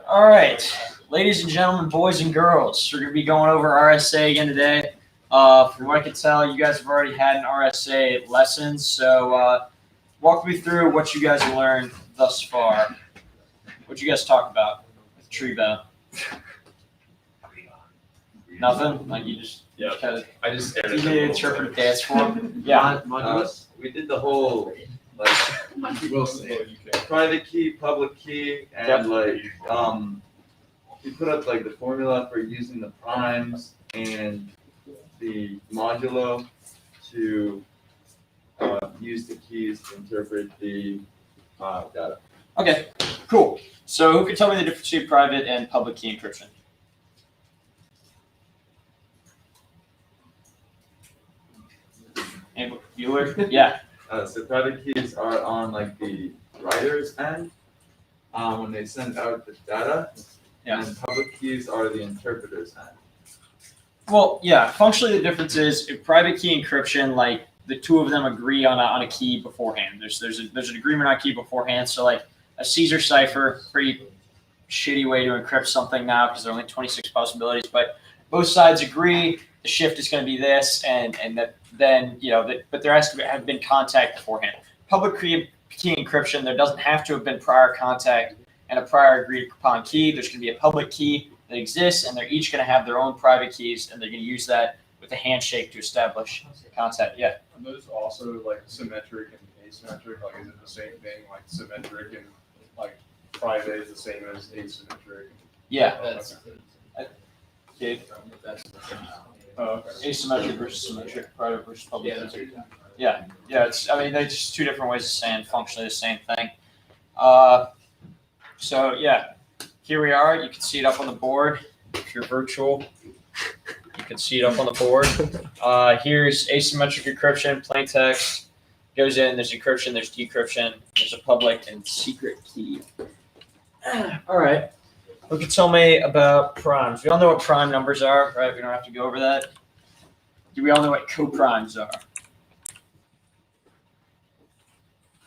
All right, ladies and gentlemen, boys and girls, we're going to be going over RSA again today. From what I can tell, you guys have already had an RSA lesson, so walk me through what you guys have learned thus far. What you guys talk about with tree bow? Nothing? Like you just kind of. I just stared at You did interpret dance form? Yeah. We did the whole private key, public key, and we put up like the formula for using the primes and the modulo to use the keys to interpret the data. Okay, cool. So who can tell me the difference between private and public key encryption? Bueller? Yeah. So private keys are on like the writer's end when they send out the data, and public keys are the interpreter's end. Well, yeah. Functionally, the difference is in private key encryption, like the two of them agree on a key beforehand. There's an agreement on key beforehand. So like a Caesar cipher, pretty shitty way to encrypt something now because there are only 26 possibilities, but both sides agree the shift is going to be this, and that then but there has to have been contact beforehand. Public key encryption, there doesn't have to have been prior contact and a prior agreed upon key. There's going to be a public key that exists, and they're each going to have their own private keys, and they're going to use that with a handshake to establish contact. Yeah. Are those also like symmetric and asymmetric? Like, is it the same thing? Like symmetric and like private is the same as asymmetric? Yeah. Okay. Asymmetric versus symmetric, private versus public. Yeah. They're just two different ways of saying functionally the same thing. So yeah, here we are. You can see it up on the board. If you're virtual, you can see it up on the board. Here's asymmetric encryption, plain text. Goes in, there's encryption, there's decryption, there's a public and secret key. All right. Who can tell me about primes? We all know what prime numbers are, right? We don't have to go over that. Do we all know what coprimes are?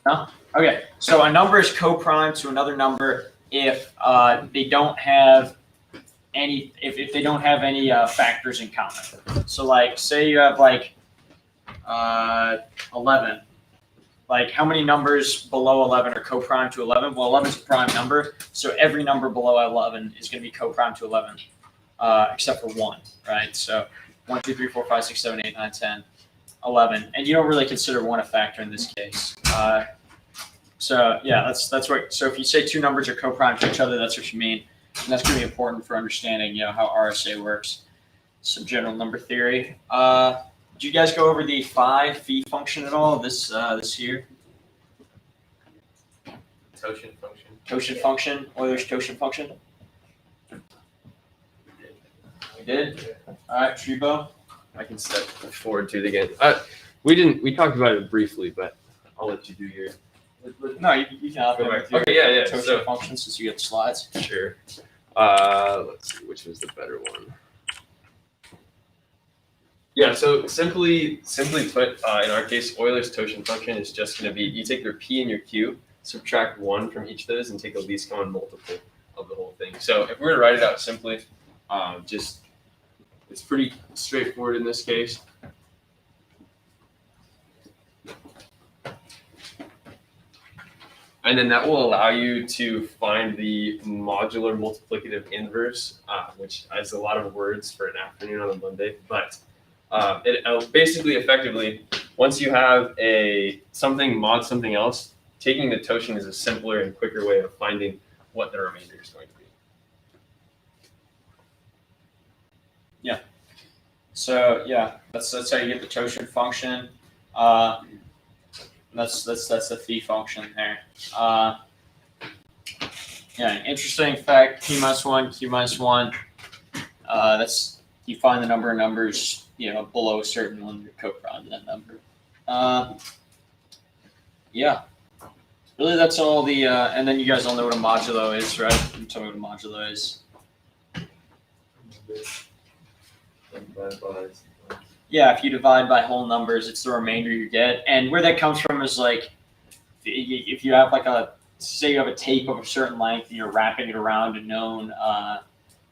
No? Okay, so a number is coprime to another number if they don't have any factors in common. So like, say you have like 11. Like, how many numbers below 11 are coprime to 11? Well, 11 is a prime number, so every number below 11 is going to be coprime to 11, except for 1, right? So 1, 2, 3, 4, 5, 6, 7, 8, 9, 10, 11. And you don't really consider 1 a factor in this case. So yeah, that's what. So if you say two numbers are coprime to each other, that's what you mean, and that's going to be important for understanding, how RSA works. Some general number theory. Did you guys go over the phi function at all? This here. Totient function. Totient function. Euler's totient function. We did. All right, Trebo. I can step forward to it again. We talked about it briefly, but I'll let you do your. No, you can go back. Okay, yeah. Totient function, since you get the slides. Sure. Let's see, which was the better one. Yeah, so simply put, in our case, Euler's totient function is just going to be, you take your P and your Q, subtract 1 from each of those, and take a least common multiple of the whole thing. So if we were to write it out simply, it's pretty straightforward in this case. And then that will allow you to find the modular multiplicative inverse, which is a lot of words for an afternoon on a Monday, but it basically effectively, once you have something mod something else, taking the totient is a simpler and quicker way of finding what the remainder is going to be. Yeah. So yeah, that's how you get the totient function. That's the phi function there. Interesting fact: P minus 1, Q minus 1. That's you find the number of numbers below a certain one, you're coprime to that number. Really, that's all the. And then you guys all know what a modulo is, right? Can you tell me what a modulo is? Yeah, if you divide by whole numbers, it's the remainder you get. And where that comes from is like, if you have like a say you have a tape of a certain length and you're wrapping it around a known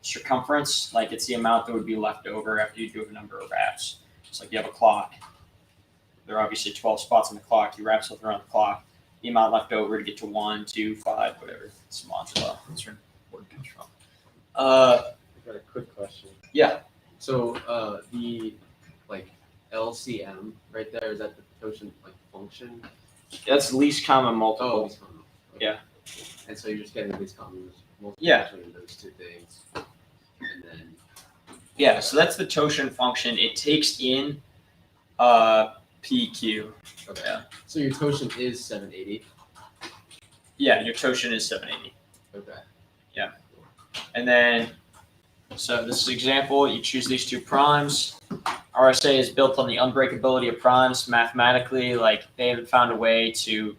circumference, like it's the amount that would be left over after you do a number of wraps. It's like you have a clock. There are obviously 12 spots on the clock. You wrap something around the clock. The amount left over to get to 1, 2, 5, whatever. It's modulo. That's where the word comes from. I got a quick question. Yeah. So the like LCM right there, is that the Toshin like function? That's least common multiple. least common. Okay. Yeah. And so you're just getting the least common multiple Yeah. between those two things, and then Yeah, so that's the Toshin function. It takes in PQ. okay. Yeah. So your Toshin is 780. Yeah, your Toshin is 780. Okay. And then, so this is an example. You choose these two primes. RSA is built on the unbreakability of primes mathematically. Like they haven't found a way to,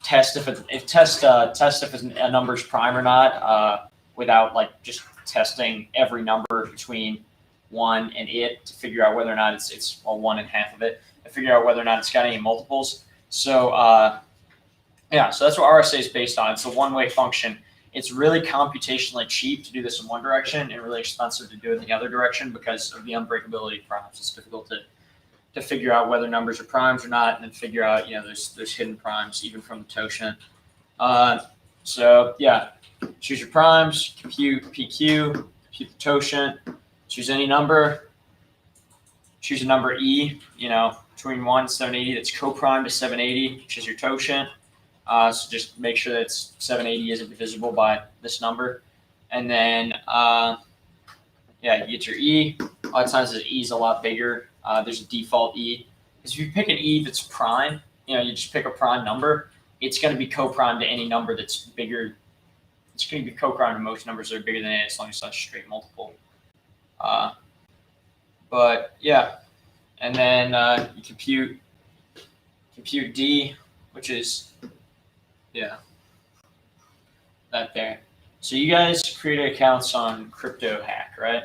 test if a number's prime or not without like just testing every number between 1 and it to figure out whether or not it's 1 and half of it, and figure out whether or not it's got any multiples. So so that's what RSA is based on. It's a one-way function. It's really computationally cheap to do this in one direction and really expensive to do it in the other direction because of the unbreakability of primes. It's difficult to figure out whether numbers are primes or not, and then figure out, there's hidden primes even from the Toshin. Choose your primes, compute PQ, compute the Toshin, choose any number, choose a number E, between 1 and 780 that's co-prime to 780, which is your Toshin. So just make sure that 780 isn't divisible by this number. And then, you get your E. A lot of times the E is a lot bigger. There's a default E. Because if you pick an E that's prime, you just pick a prime number, it's going to be co-prime to any number that's bigger. It's going to be co-prime to most numbers that are bigger than it, as long as it's not a straight multiple. And then you compute D, which is that there. So you guys created accounts on Crypto Hack, right?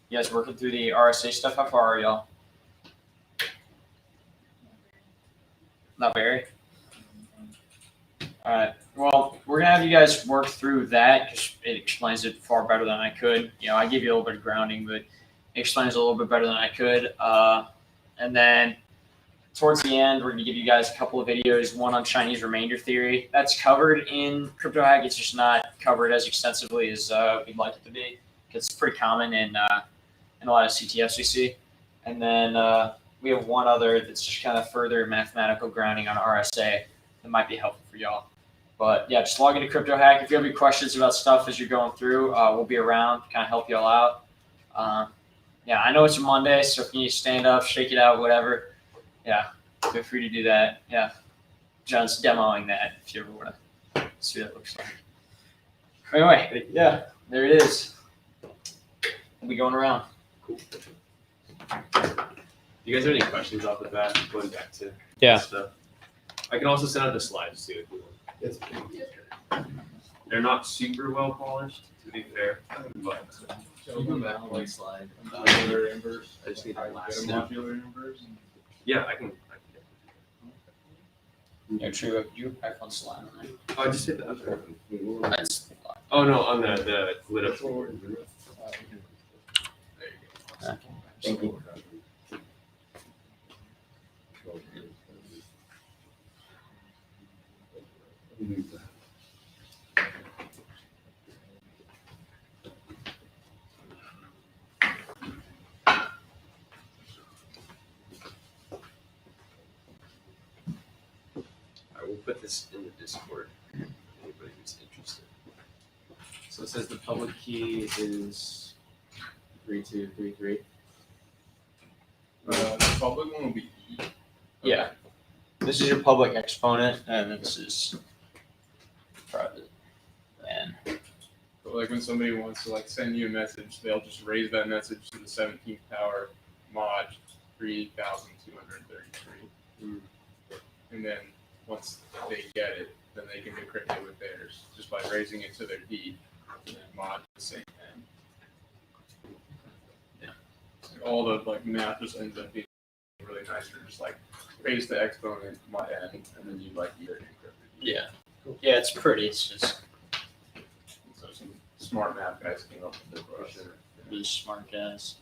You guys working through the RSA stuff? How far are y'all? Not very. All right. Well, we're gonna have you guys work through that because it explains it far better than I could. I give you a little bit of grounding, but it explains it a little bit better than I could. And then towards the end, we're going to give you guys a couple of videos, one on Chinese remainder theory. That's covered in Crypto Hack. It's just not covered as extensively as we'd like it to be. It's pretty common in a lot of CTFs we see. And then we have one other that's just kind of further mathematical grounding on RSA that might be helpful for y'all. But yeah, just log into Crypto Hack. If you have any questions about stuff as you're going through, we'll be around to kind of help y'all out. I know it's a Monday, so if you need to stand up, shake it out, whatever. Yeah, feel free to do that. Yeah, John's demoing that if you ever want to see what it looks like. Anyway, yeah, there it is. We'll be going around. Cool. You guys have any questions off the bat? Going back to stuff. I can also send out the slides too if you want. They're not super well polished, to be fair, but So go back one slide. Modular inverse. I just need How the you last get a one. modular inverse. yeah, I can. Yeah, true. You have one slide on there. Oh, I just hit that. That's Oh no, on the lit up. Thank you. I will put this in the Discord. Anybody who's interested. So it says the public key is 3233. The public one will be E. Yeah. This is your public exponent, and this is private. And But like when somebody wants to send you a message, they'll just raise that message to the 17th power mod 3233. And then once they get it, then they can decrypt it with theirs just by raising it to their D and then mod the same end. All the math just ends up being really nice. You're just raise the exponent mod n, and then you either encrypt it. yeah. Yeah, it's pretty. It's just So some smart math guys came up with it for us. really smart guys.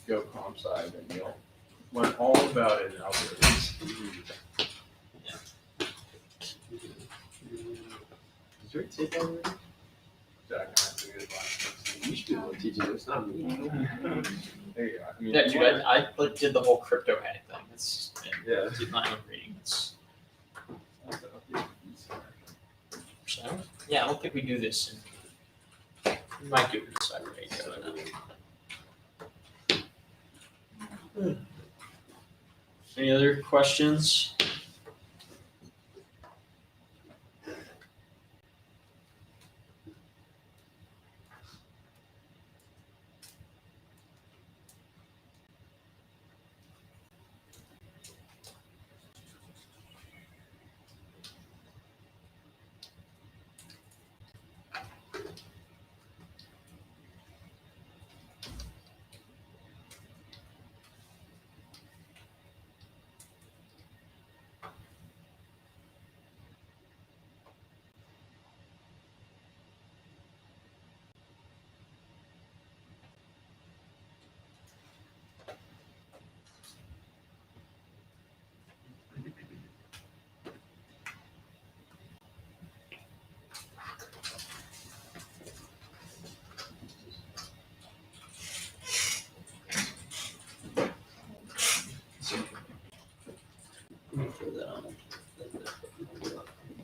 Go comp sci, and you'll learn all about it in algorithms. Did you take over? Jack and I have to get advice. You should be the one teaching this, not me. There you go. I mean, Yeah, dude, I like, did the whole crypto hack thing. It's Yeah. did my own reading. It's so yeah, I don't think we do this. We might do it in Saturday. Any other questions?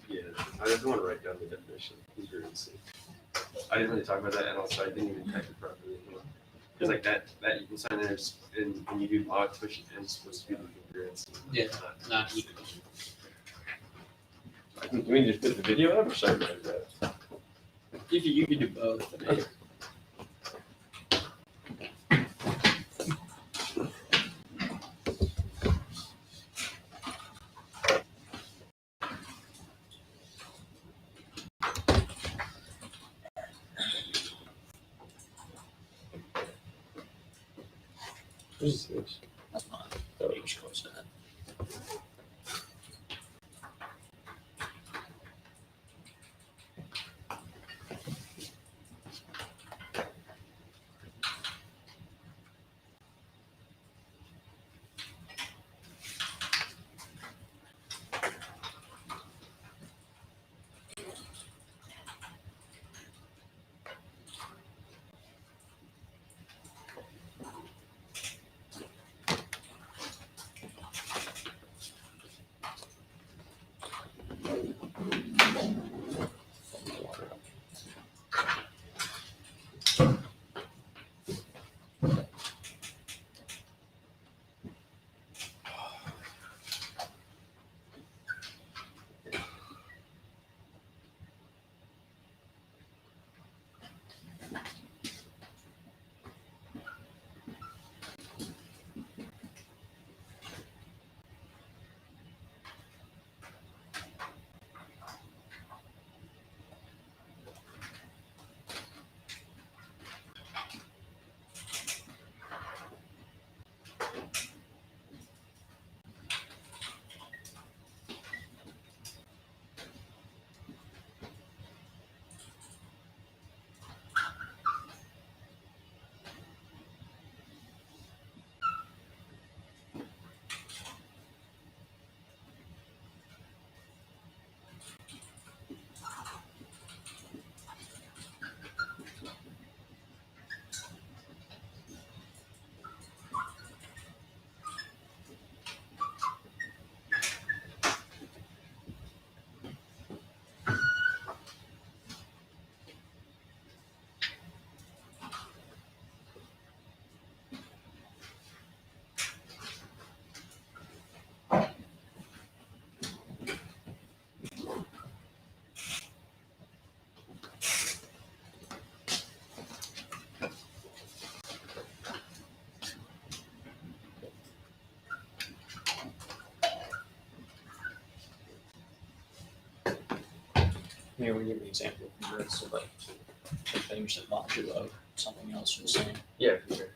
Yeah, I just want to write down the definition of congruency. I didn't really talk about that, and also I didn't even type it properly. Because like that equal sign there is, and when you do log push, it's supposed to be the congruency. Yeah, not equal. Can we just put the video up or something like that? You can do both. I mean, What is this? that's fine. Thought you was close to that. Here we give an example of congruence, so like things that modulo something else are the same. Yeah, for sure.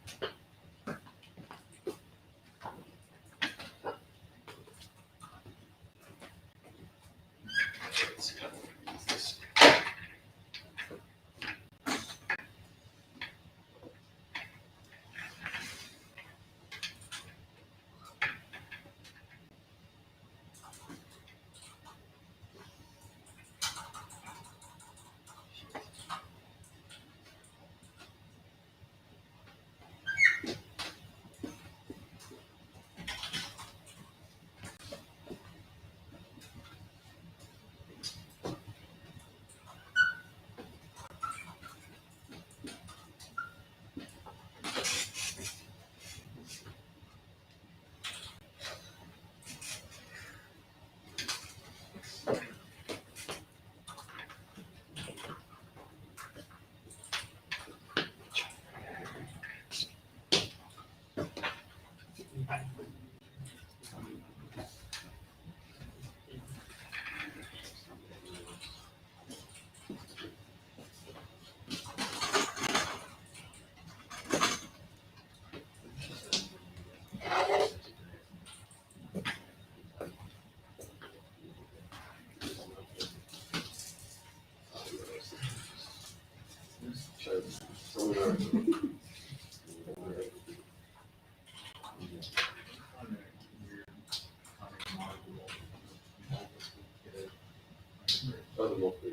Oh, the multiple.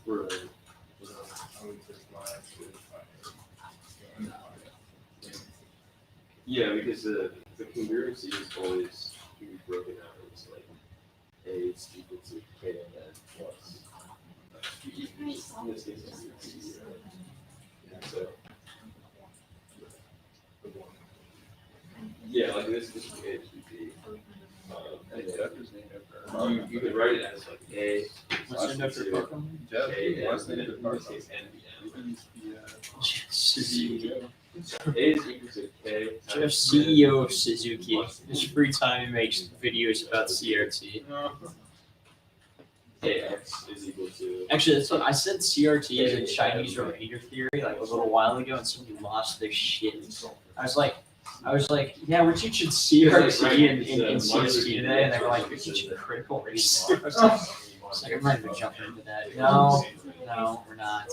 Right. Yeah, because the congruency is always to be broken out into like A is equal to K and then plus B. In this case, it's equal to zero. So yeah, like this would be A, this would be you could write it as like A. What's your K, number? and in this case NBM. Suzuki. A is equal to K. Jeff, CEO of Suzuki. His free time he makes videos about CRT. KX is equal to. Actually, that's what I said. CRT is a Chinese remainder theory like a little while ago, and somebody lost their shit. I was like, yeah, we're teaching CRT in CST today, and they were like, you're teaching critical race. I was like, I'm not even jumping into that. No, we're not.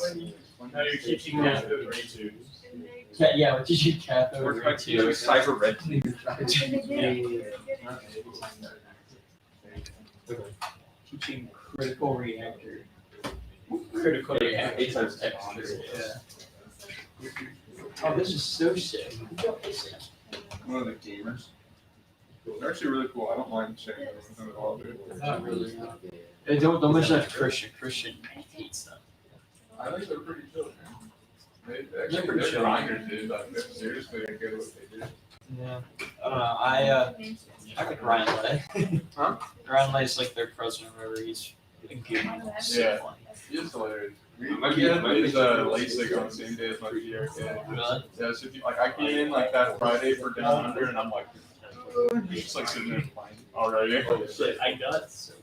No, you're teaching cathode ray tubes. Yeah, we're teaching cathode ray tubes. Cyber red. Teaching critical reactor. Critical reactor. 8 times X. Yeah. Oh, this is so sick. One of the gamers. They're actually really cool. I don't mind sharing them with them at all, dude. Not really. Hey, don't mention that to Christian. Christian hates them. I think they're pretty chill, man. They're They're pretty chill. grinders, dude. Like, they're seriously good at what they do. Yeah. I don't know. I like Ryan Lay. Huh? Ryan Lay's like their president or whatever. He's a good. So Yeah. funny. It's hilarious. Might be- We had might be- his LASIK on the same day as my GRK. Really? Yeah, so if you, like, I came in like that Friday for Down Under, and I'm like, just like sitting there fine already. Shit, I got so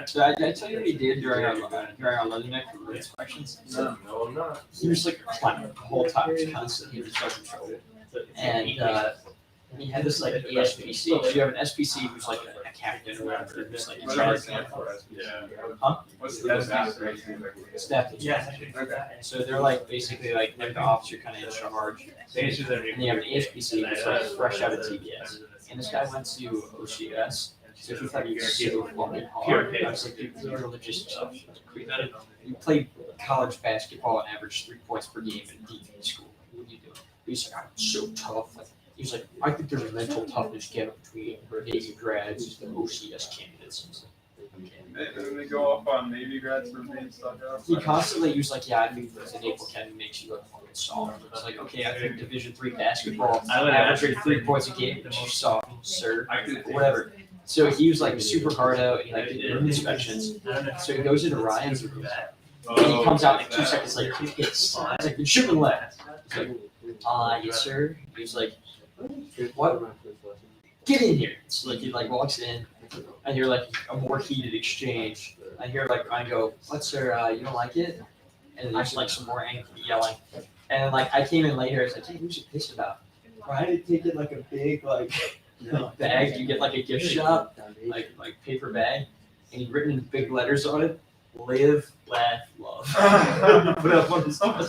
So I tell you what he did during our learning night for race questions? No. No, I'm not. He was like climbing the whole time, just constantly in trouble. And he had this like ASPC. So you have an SPC who's like a captain or whatever, just like in Whatever charge. it stands for, Yeah. Huh? What's the staff? Staff. Yeah. So they're like basically like the officer kind of in charge. And you have an ASPC who's like fresh out of TBS. And this guy went to OCS. So he thought he was so fucking hard. I was like, dude, you're religious stuff. You played college basketball and averaged 3 points per game in DV school. What are you doing? He's like, I'm so tough. He's like, I think there's a mental toughness gap between Navy grads and OCS candidates. And then they go off on Navy grads for being stuck up. He constantly was like, yeah, I think the Naval Academy makes you look fucking soft. I was like, okay, I think Division III basketball, averaging 3 points a game, the most soft, sir, whatever. So he was like super hard out, and he like did room inspections. So he goes into Ryan's room, and he comes out like 2 seconds later, he hits. I was like, you're shooting left. He's like, yes, sir. He was like, what? Get in here. So like he like walks in, and you're like a more heated exchange. I hear like Ryan go, what, sir? You don't like it? And there's like some more angry yelling. And like I came in later, I was like, hey, who's you pissed about? Ryan had taken like a big like bag. You get like a gift shop, like paper bag, and he'd written in big letters on it, live, laugh, love. Put up on his and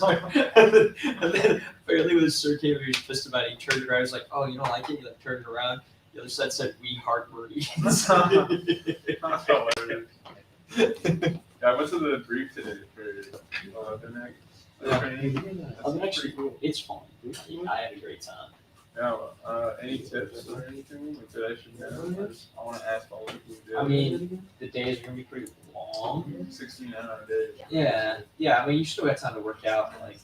then apparently when his sir came and he was pissed about it, he turned around, he was like, oh, you don't like it? He like turned around. The other side said, we heart Marines. Yeah, I went to the brief today for the next. Actually, it's fun. I had a great time. Yeah, any tips or anything that I should know? I want to ask all of you. I mean, the days are gonna be pretty long. 16 hour days. Yeah. I mean, you still got time to work out. Like,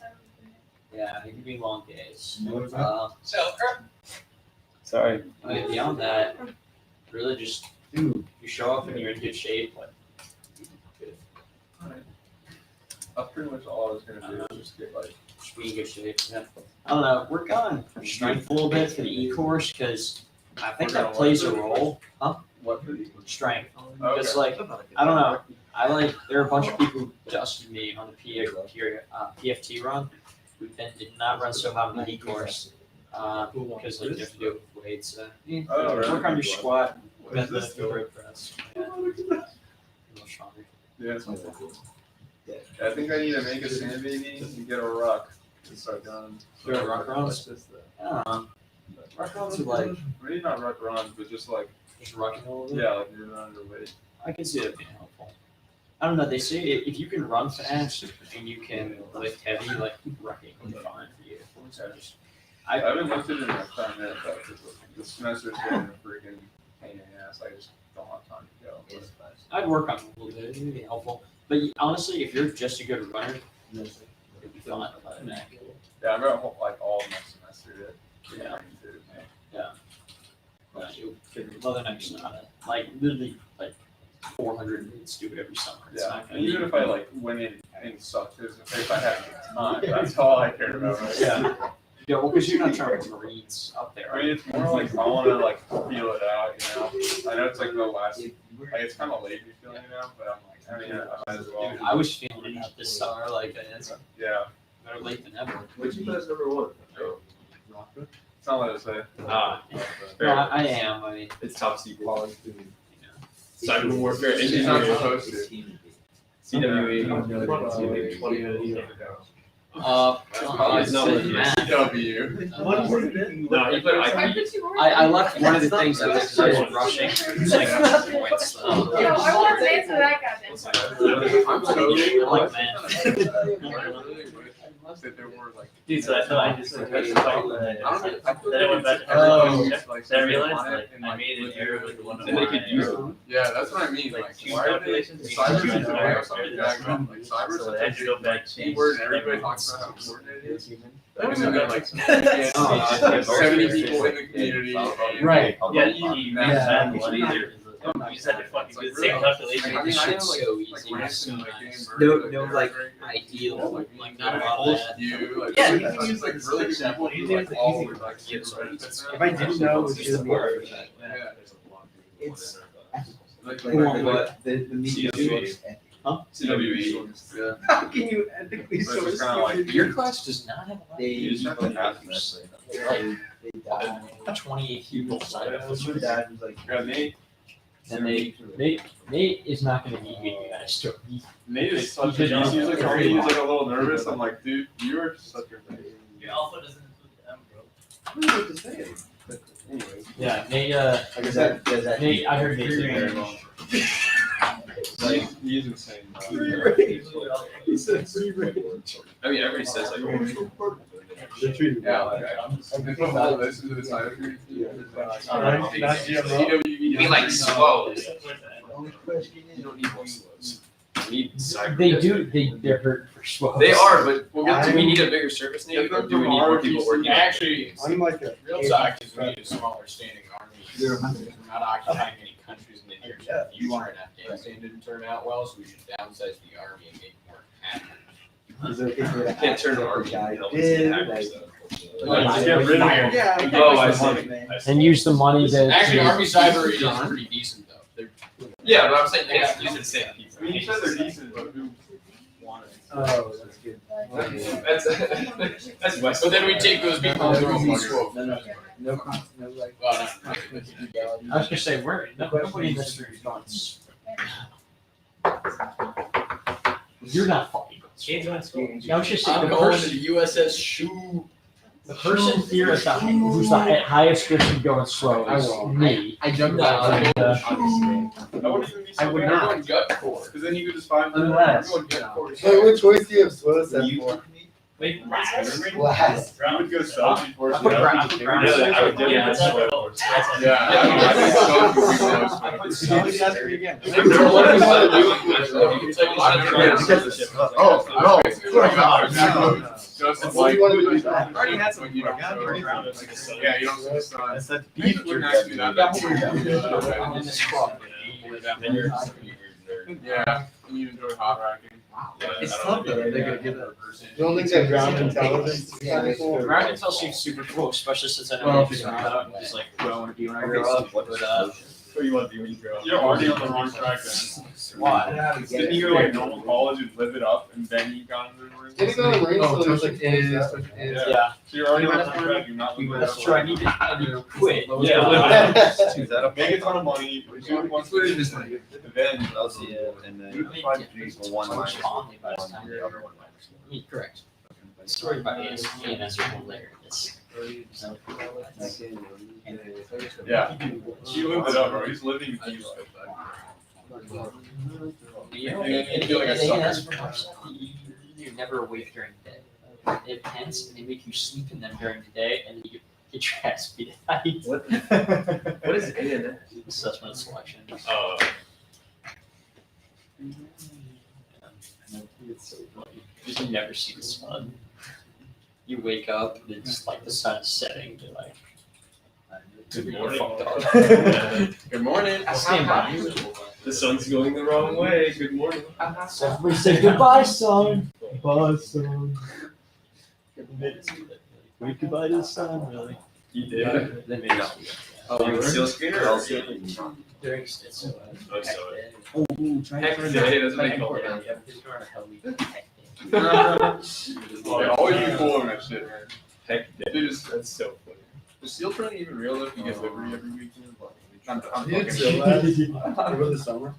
yeah, it can be long days. Sorry. I mean, beyond that, really just you show up and you're in good shape. Like, That's pretty much all I was gonna do. Just get like Just be in good shape. Yeah. I don't know. Work on strength a little bit for the E course because I think that plays a role. What for the Strength. Okay. Because like I don't know. There are a bunch of people who dusted me on the PFT run who then did not run so hot on the E course because like you have to do it with weights. Oh, really? Work on your squat. What is this? The road press. Yeah. A little stronger. Yeah, it's I think I need to make a sand baby and get a ruck and start doing. Doing ruck runs? Ruck runs are like Maybe not ruck runs, but just like just rucking a little bit. yeah, like moving underweight. I can see that being helpful. I don't know. They say if you can run fast and you can lift heavy, like rucking will be fine for you. So I haven't lifted in like 5 minutes though, because the semester's getting a freaking pain in the ass. I just don't have time to go. I'd work on it a little bit. It'd be helpful. But honestly, if you're just a good runner, it'd be fine. Yeah, I'm gonna hold like all of next semester. Yeah. Mother Nature not it. Like literally like 400 minutes do it every summer. It's Yeah, not and gonna even be- if I like went in and sucked, if I had time, that's all I cared about. Right? Yeah. Yeah, well, because you're not trying to Marines up there, I mean, right? it's more like I want to like feel it out, you know. I know it's like the last, like it's kind of late me feeling it out, but I'm like, I mean, I might as well. Dude, I was feeling it out this summer, like it's Yeah, better late than never. What'd you guys number one? it's not what I say. No, I am. I mean, It's top secret. Cyber warfare She's not engineering. supposed to. CWE. it's not legit. CW. No, you put I left one of the things that was I was rushing. Like, points, Yo, I want to answer that goddamn. I'm so like, man. That there were like. Dude, so I thought I just like, then I went back to Oh, then I realized like I made an error with one of And they could use my them. Yeah, that's what I mean. like Like, two why are they? calculations. Cyber's and a I something back up. Like, cyber's So such I a had to go big back change. keyword, and everybody talks about how important it is. That was And then, good. like, Oh, 70 people in the community. and- Right. Yeah, you made Yeah. that a lot easier. You just had to fucking do the It's same like calculation. I mean, I know, like, so like easy. when I assume like game No- version, no, like, like, ideal, like, not a lot of bullshit that. You, like, Yeah, like, you can like, use, like, really good switch people that. who You like use, like, all easy would like get super started. benefits. If I didn't know, it was It's just the more. word. Yeah. It's Like, but the media source. CWE. Yeah. How can you ethically It's source? just kinda like- Your class does not have a lot. They You just have to have them. they died. 28 people signed up. My dad was like, Yeah, Nate is not going to be good, you guys. Nate is such a, he's like, he's like a little nervous. I'm like, dude, you are such a baby. Your alpha doesn't include them, bro. I don't know what to say. But anyways, Yeah, Nate. like I said, does that? Nate, I heard Nate's Free very range. long. He's insane. Free range. He said free range. I mean, everybody says like. The tree. Yeah, like, I put all this into the side of me. You mean like slow? The only question You is. don't need more slows. You need cyber. They do. They're hurt for swell. They are, but We'll do we need a bigger surface navy, or do we need more people working? Actually, I'm like a. real talk is we need a smaller standing army. You're a We're hundred. not occupying any countries in the near Yeah. future, and Afghanistan didn't turn out well, so we should downsize the army and make more hackers. Is there okay for that? Can't turn our guy help did, hackers like. though. Like, get rid of him. Yeah. Oh, I see. And use the money to. Actually, army cyber is pretty decent though. They're, Yeah, but I'm saying they use the same people. I mean, you said they're decent, but who wanted it? Oh, that's good. That's West. but then we take those people and throw them in scope. No, no, like. Well, not I was gonna say, where nobody in this room is going. You're not fucking. Kids went to school. I was just saying, I'm the going to person, the USS Shoe. the person here at the who's the highest risk of going slow I is will. me. I jumped And, That wouldn't even be so I would bad. not. Everyone gut core. Because then you could just find. Unless, Everyone get core. So what choice do you have slow set for? Wait, Last. You would go selfie for I put ground- I put ground- I would do Yeah. it. I think so would be close, but- Ask me again. What do you want to do? You can take a lot of Oh, no. Just What do like. you want to do with that? I already had some. You don't show. Yeah, you don't see the sun. Beef wouldn't actually be that I'm in bad. this club. Yeah. And you enjoy hot racking. Yeah, It's I tough don't though. know. They're gonna give that. You don't think that ground intelligence is kind of cool? Ground intel seems super cool, especially since I know Well, you out and just like who I want to be when I grow up. But What do you want to be when you grow up? You're already on the wrong track then. why? Didn't you go to like normal college and live it up and then you got into the Marines? Did he go to the Marines? Oh, So there's like Toshin is. Yeah. Yeah, So you're already on the wrong track, you're not living it that's up. true. I need to quit. Yeah, live it Yeah. up. Make a ton of money, do it once a This week, way. then I'll see it, and then one minus one, the other one minus one. I mean, correct. The story about ANS are hilarious. yeah. You lived it up, bro. He's living the life. You know, You feel like a ANS sucker. you're never awake during the day. They have tents and they make you sleep in them during the day, and then you get your ass beat at night. What is ANS? Assessment selection. Oh, It's so funny. You can never see the sun. You wake up and it's like the sun is setting. You're like, good you're morning. fucked up. Good morning. Stand by. The sun's going the wrong way. Good morning. So everybody say goodbye, sun. Bye, sun. Wait goodbye to the sun, really. You did. They made it. Oh, you were seal screener or LC? During it's Oh, so heck day, that's what they call it. They always be cool on that shit, man. Heck, They just, that's so funny. is seal training even real though if you get Liberty every weekend? I'm You did fucking- so last over the summer.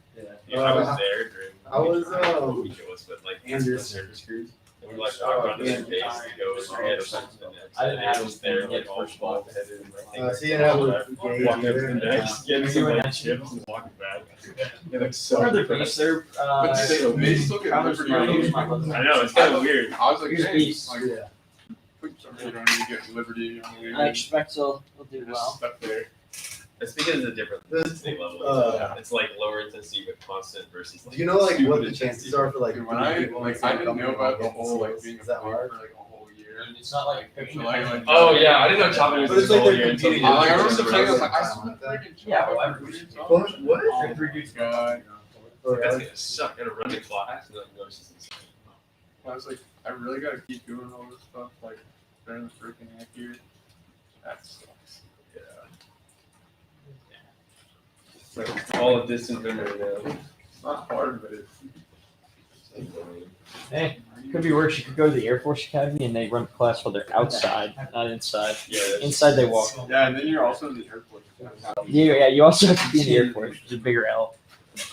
Yeah, I was there during. I was, I don't know what week it was, but like Andrew. the service cruise. And we like walked on this base to go and I didn't have was there like all bald headed and See you have a gauge walking up to the either. next, getting some like chips and walking back. It looks so Or the different. base, they're But they still get Connor's Liberty. my brother. I know, it's kind of weird. I was like, Here's hey, beast. like, Yeah. quick, you don't need to get Liberty on the I weekend. expect they'll do Just well. stuck there. It's because it's a different This, intensity level. It's like lower intensity but constant versus like. Do you know like what the stupid chances intensity. are for like Dude, when I three people like in I the didn't know about the company whole like seals? being a Is that player hard? for like a whole year. It's not like So, like, Oh yeah, I didn't know chopping was But it's this like whole they're year until. competing I like, I remember against playing, I was each like, I other. still freaking Yeah, well, everybody. What? Every dude's guy. That's gonna suck. I'm gonna run to class and then go to some. I was like, I really gotta keep doing all this stuff like during the freaking heck year. That sucks. Yeah. It's like all of distant memory now. It's not hard, but it's. Hey, could be worse. You could go to the Air Force Academy and they run class while they're outside, not inside. Yeah. that's- Inside they walk. Yeah, and then you're also in the airport. Yeah, you also have to be in the Air Force, which is a bigger L.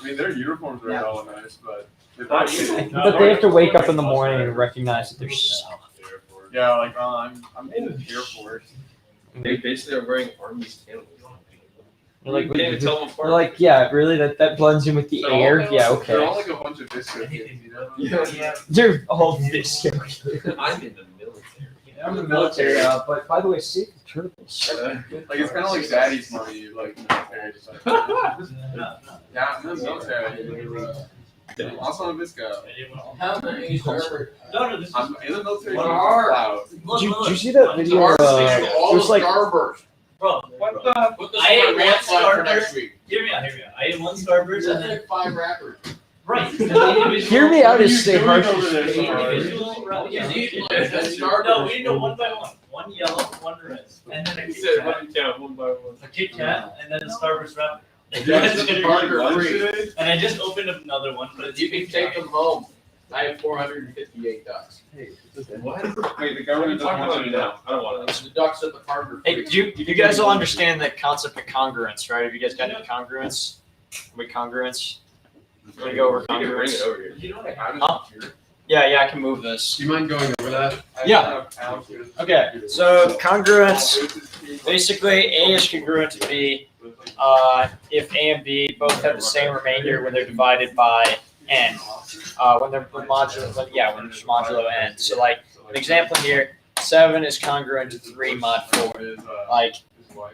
I mean, their uniforms are all nice, but they Not probably you. But they have to wake up in the morning and recognize that they're soft. yeah, like I'm in the Air Force. They basically are wearing army's camo. They're like, You can't even tell them apart. they're like, yeah, really? That blends in with the They're all air? kinda Yeah, like- They're all okay. like a bunch of disco kids, you know? Yeah. They're all this. I'm in the military. I'm in the military, but by the way, save the turtles. Like it's kind of like daddy's money, like in the military. Just like, yeah, I'm in the military. Also on this guy. How many servers? I'm in the military. What are- Cloud. Did you see that video? Starburst, It was like, Starburst. Bro, What the? Put this I on ate my one rant slide for Starburst. next week. hear me out. I ate one Starburst There's and then like 5 rappers. right. and then individual- hear me out What are is you stay doing harsh. over there, Sarge? Individual ra- Yeah, yeah, you yeah. like that Starburst. No, we did it one by one. One yellow, one red, and then a He Kit said, Kat. "Let me count one by one." A Kit Kat, and then a Starburst wrapper. Did you guys get Burger lunch free. today? And I just opened up another one, but it's You can take them home. I have 458 ducks. What? Wait, the government doesn't Talk want about you it to know. now. I don't want to. The ducks at the Parker Hey, you guys will understand the concept of congruence, right? Have you guys got any congruence? With congruence? I'm gonna go over You can bring congruence. it over here. You know what I have Huh? here? Yeah, I can move this. Do you mind going over that? Yeah. Okay, so congruence, basically A is congruent to B if A and B both have the same remainder when they're divided by n. When there's modulo n. So like an example here, 7 is congruent to 3 mod 4. Like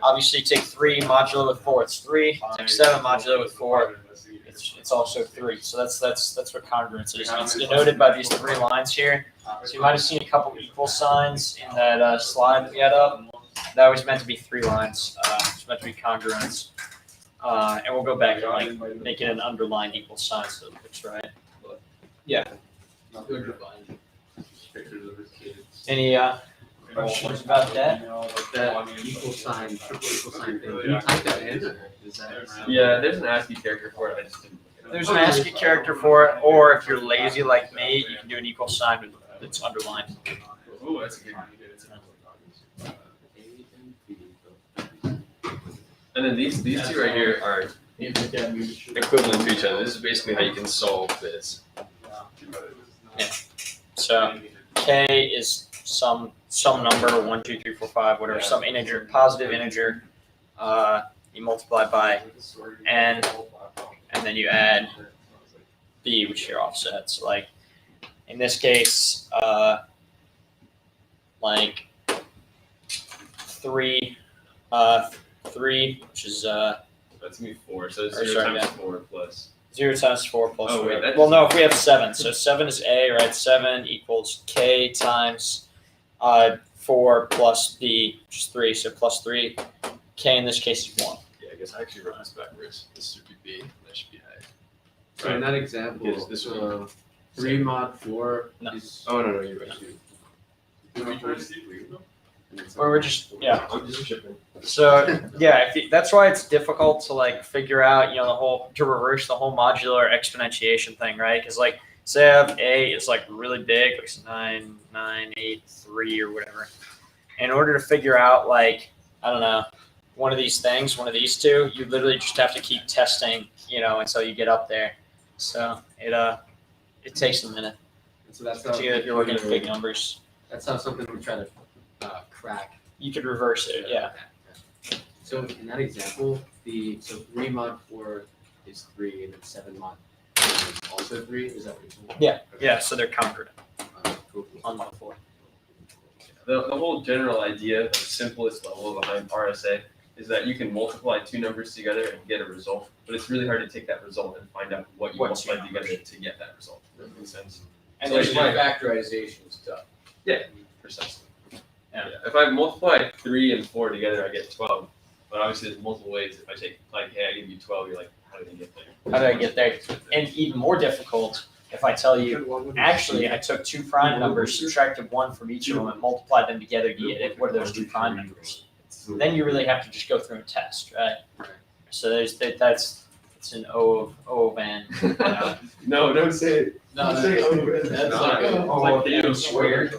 obviously take 3 modulo with 4, it's 3. Take 7 modulo with 4, it's also 3. So that's what congruence is. And it's denoted by these 3 lines here. So you might have seen a couple equal signs in that slide that we had up. That was meant to be 3 lines. It's meant to be congruence. And we'll go back and like make it an underlined equal sign so it looks right. Pictures of his kids. Any questions about that? That equal sign, triple equal sign thing. Can you type that in, or is that? Yeah, there's an ASCII character for it. I just didn't. There's an ASCII character for it, or if you're lazy like me, you can do an equal sign that's underlined. Oh, that's a good idea. And then these two right here are equivalent to each other. This is basically how you can solve this. So K is some number, 1, 2, 3, 4, 5, whatever, some integer, positive integer. You multiply by n, and then you add b, which is your offset. So like in this case, like 3, which is That's gonna be 4. So Or 0 sorry, times yeah. 4 plus. 0 times 4 plus Oh, wait, 4. that Well, no, doesn't- if we have 7. So 7 is A, right? 7 equals K times 4 plus B, which is 3. So plus 3. K in this case is 1. Yeah, I guess I actually wrote this backwards. This should be B. That should be A. So in that example, Because this one- 3 mod 4 No. is. Oh no, you're right. Or we're just, yeah. I'm just shipping. So yeah, that's why it's difficult to like figure out, to reverse the whole modular exponentiation thing, right? Because like, say I have A is like really big, like 9, 9, 8, 3 or whatever. In order to figure out like, I don't know, one of these things, one of these two, you literally just have to keep testing, until you get up there. So it takes a minute, So that's how. particularly if you're working with big numbers. That's how something would try to crack. You could reverse it, yeah. So in that example, 3 mod 4 is 3, and then 7 mod 4 is also 3. Is that what you're saying? Yeah, so they're concurrent Cool. on mod 4. The whole general idea, the simplest level behind RSA, is that you can multiply two numbers together and get a result, but it's really hard to take that result and find out what you What's multiplied your together to get that result. Does that make sense? And So there's if my I- factorization stuff. Precisely. Yeah. If I multiply 3 and 4 together, I get 12. But obviously, there's multiple ways. If I take, like, hey, I give you 12, you're like, how did I get there? How did I get there? And even more difficult if I tell you, actually, I took 2 prime numbers, subtracted 1 from each of them, and multiplied them together to get it. What are those 2 prime numbers? Then you really have to just go through a test, right? So it's an O of n. No, don't say it. No, Say that's over. like a, O of n squared.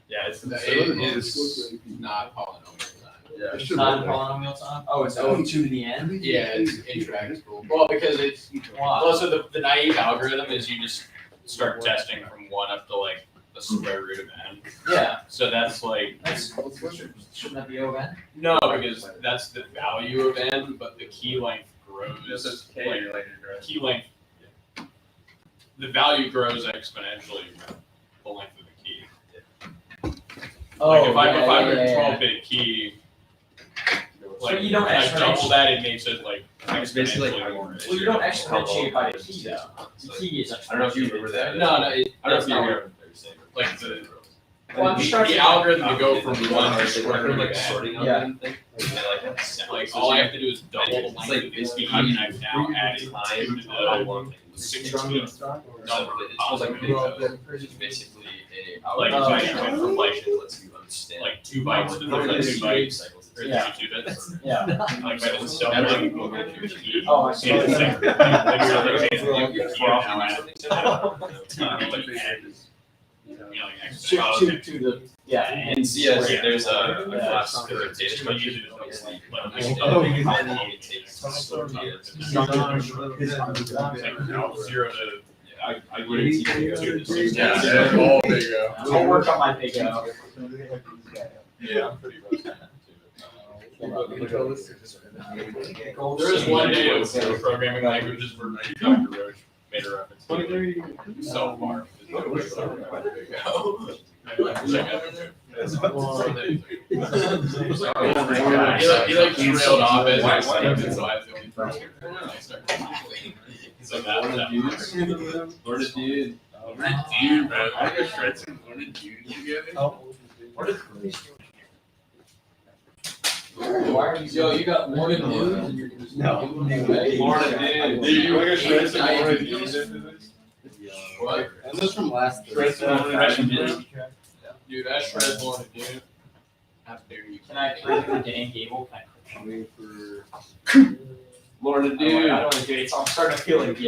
Yeah, it's the A is not polynomial time. Yeah. It's not polynomial time. Oh, it's O of 2 to the n. Yeah, it's intractable. Well, because it's, well, so the naive algorithm is you just start testing from 1 up to like the square root of n. Yeah, So that's like, shouldn't that be O of n? no, because that's the value of n, but the key length grows. This is K like, related, right? key length, the value grows exponentially with the length of the key. Like if I have a 512-bit key, like you don't I exponentiate- double that, it makes it like It's basically exponentially like more. Well, you don't exponentiate by the key though. The key is I don't know if you remember that. No, no, it, I don't know that's if you not remember what, what you're saying. like the, Well, I'm just trying to the algorithm to go from 1 to square root of n. sorting Yeah. algorithm thing. Like all I have to do is double the It's length like of it's this key, behind and I've now added 2 to the 16th It's like it's basically a Like, Oh, if yeah. I went from like lets you understand. like 2 bytes to 32 bytes, or Yeah. 32 bits. Yeah. Like by just doubling the key. Oh, I And see. it's like, like, so for example, your key now added, like, like extra. To the, yeah. and In CS, square. there's a Yeah. class for data It's structure. usually just It's like, like like, how long it takes to sort data. It's like now 0 to, I guarantee you. yeah, they're all big O. I'll work on my big O. Yeah, I'm pretty much that too. Gold There is one day standard. of programming languages where Dr. Roach made a reference to self-mark. He like trailed off as I was so I was the only person. I started laughing. So that Lord of dude. dude, man. I got shreds and Lord of Dude together. Why are you? Yo, you got more than dude? No. Lord of Dude. Dude, you want to shreds and Lord of Dude? What? And this from last Shred Thursday. Dude, I shred more than you. How dare you? Can I do Dan Gable? Can I Waiting for. More to I do. don't want to do it. I'm starting to feel like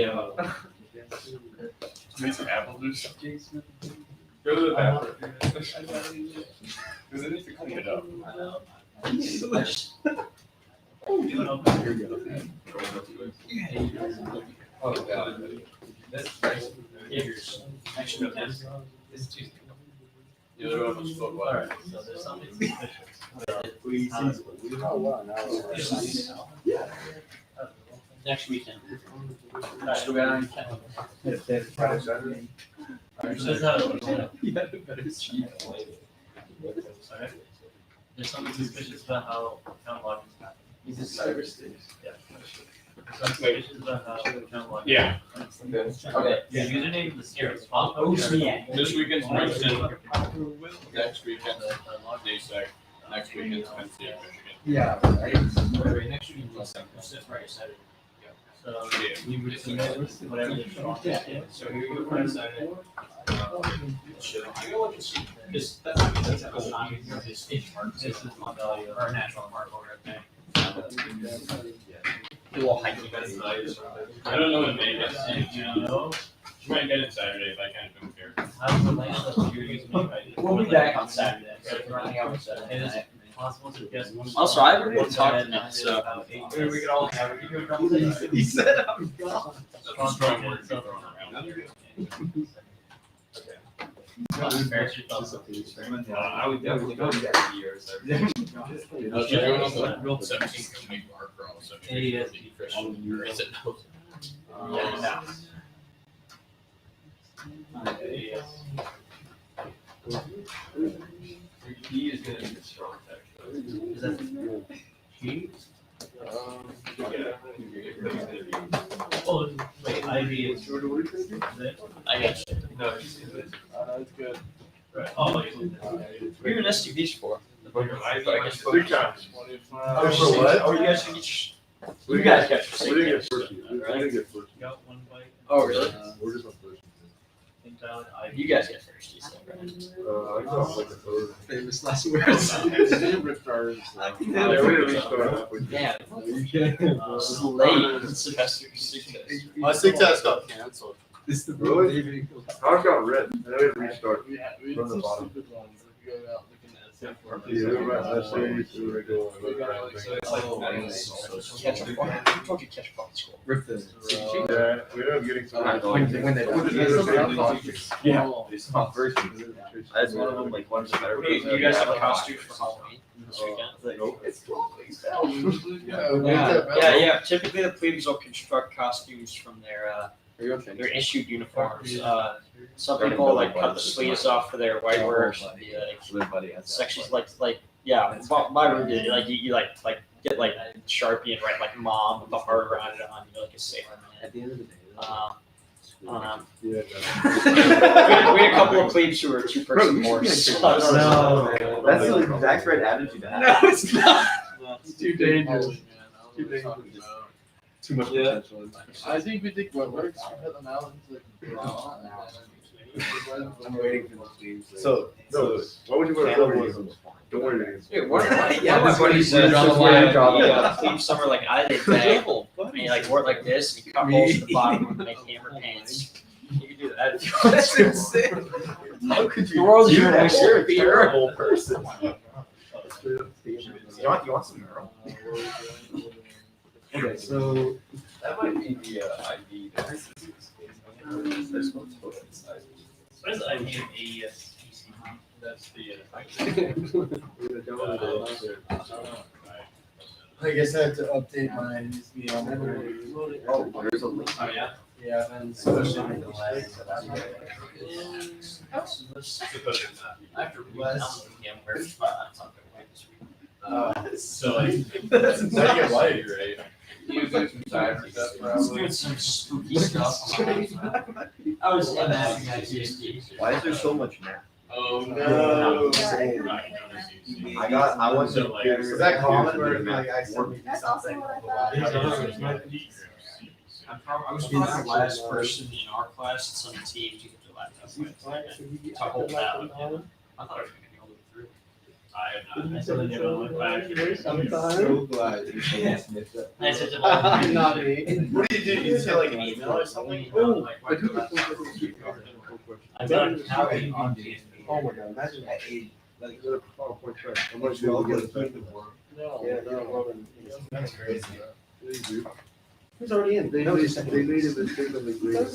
Make some apple juice. Go to the bathroom. Because it needs to clean it up. I just Oh, God. behaviors next weekend. The other one was football. Alright, so there's something suspicious. Next weekend. Alright, we got on There's something suspicious about how account logins happen. He's a cyberspace. Yeah. Something suspicious about how account logins. Yeah. Okay. Your username is here. Oh, yeah. This weekend's Princeton. Next weekend, DSEC. Next weekend's Penn State, Michigan. Yeah. Next weekend. Friday, Saturday. So you would submit whatever the strongest is. So here you go Friday, Saturday. I go look and see, because that's this This is my value. or national mark over there. A little hiking. I don't know what May is. You know, She might get it Saturday, but I kind of don't care. how's the land that you're using? We'll be back on Saturday. So if we're running out on Saturday. It is possible to guess. Also, I haven't really talked to them, so maybe we could all have a good conversation. He said I'm gone. That's a strong word to be thrown around. I would definitely go to years. Everyone on the real 17th can make marker on the 17th. Or is it no? Yeah. Your key is gonna be the strong text. Is that G? Oh, wait, ID is. I guess. No, That's good. Right. Oh, We're even STVs for. Three times. Oh, for what? Oh, you guys can get your. You guys got your. We didn't get safety first. stuff, We right? didn't get first. got one bike. Oh, really? We're just on first. Entirely ID. You guys get first, you said, right? I got like a third. Famous last words. Yeah, we didn't restart halfway. Yeah. Uh, This is late. Semester six. My SIG test got canceled. This is the Really? Ours got red, and then we had to restart we from the bottom. stupid ones. We go out looking at SIG for Yeah, we went last week, we were going. We got like, so it's Oh, like, Catch a fucking, I told you catch a fucking school. rip this. Yeah, we ended up getting some. When they. Yeah. It's not first. That's one of them, like, one's a better. You guys have costumes for Halloween this weekend? Nope. Yeah. Typically, the plebes will construct costumes from their issued uniforms. Some people like cut the sleeves off for their white works. Sections like my room did like you like get like Sharpie and write like mom with the heart around it on you like a sailor man. At the end of the day. Yeah. We had a couple of plebes who were two-person horse. No, that's the exact right attitude to have. No, it's not. It's too dangerous. Too dangerous. Too much potential. I think we think what works, we cut them out into I'm waiting for the teams. So, no, why would you wear a Cannibalism is fine. Don't wear it. Dude, one of my this buddies one said, on the yeah, line. plebe summer like I did bag. And he like wore it like this, and he cut holes in the bottom and make hammer pants. You could do that if you want That's to. insane. How could The world is do your that? oyster. You're a terrible person. You want some Earl? Okay, so That might be the ID. This one's both inside. What is ID and AES? That's the. I guess I have to update my memory. Oh, there's a link. Oh yeah. Yeah, and especially the last. After Less. So like. That's Now you get light, right? You was doing some cyber stuff, Let's probably. do some spooky stuff. I was in that PhD. Why is there so much math? Oh No. I went to. So, like, Is that common where like I said That's also what I thought. I was probably the last person in our class and some team to get their laptop with. To hold that one, yeah. I thought I was gonna be all the way through. I have not. I still didn't even look back. I'm so glad you sniffed that. I said to my Not me. What do? You say like an email or something? Like, why do laptop? I got how they on the. Oh my god, imagine that age. Like, you're a PowerPoint first. How much do you get back to work? Yeah, no. That's crazy. Who's already in? They made a mistake on the grade.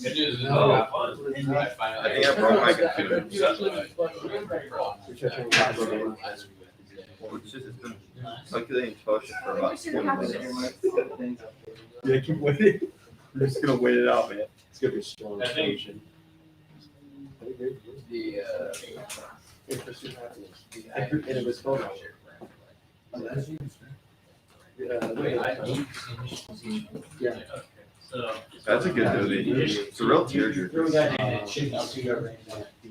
It is. I think I broke my computer. It's just been calculating toast for about 20 minutes. Yeah, keep waiting. We're just gonna wait it out, man. It's gonna be a strong I think- solution. The, And it was photo. Yeah. So. That's a good movie. It's a real tearjerker. Remember that day that chick out there ran at the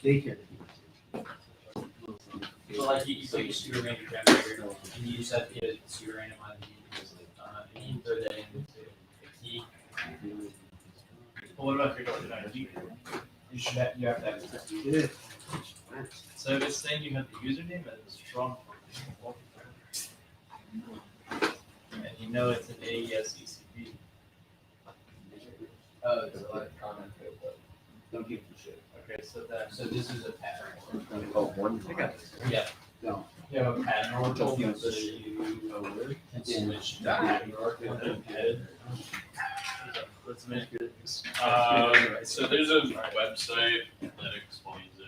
daycare? So like you put your pseudo random generator and you just have to get a pseudo random ID and you throw that into a key. Well, what about if you're going to ID? You have to have it. So this thing you have the username and it's strong. And you know it's an AES-ECP. oh, it's a lot of comment code, but Don't give a shit. Okay, so this is a pattern. Oh, one. Yeah. No. You have a pattern oracle, so you can switch that oracle to head. Let's make it. So there's a website that explains it.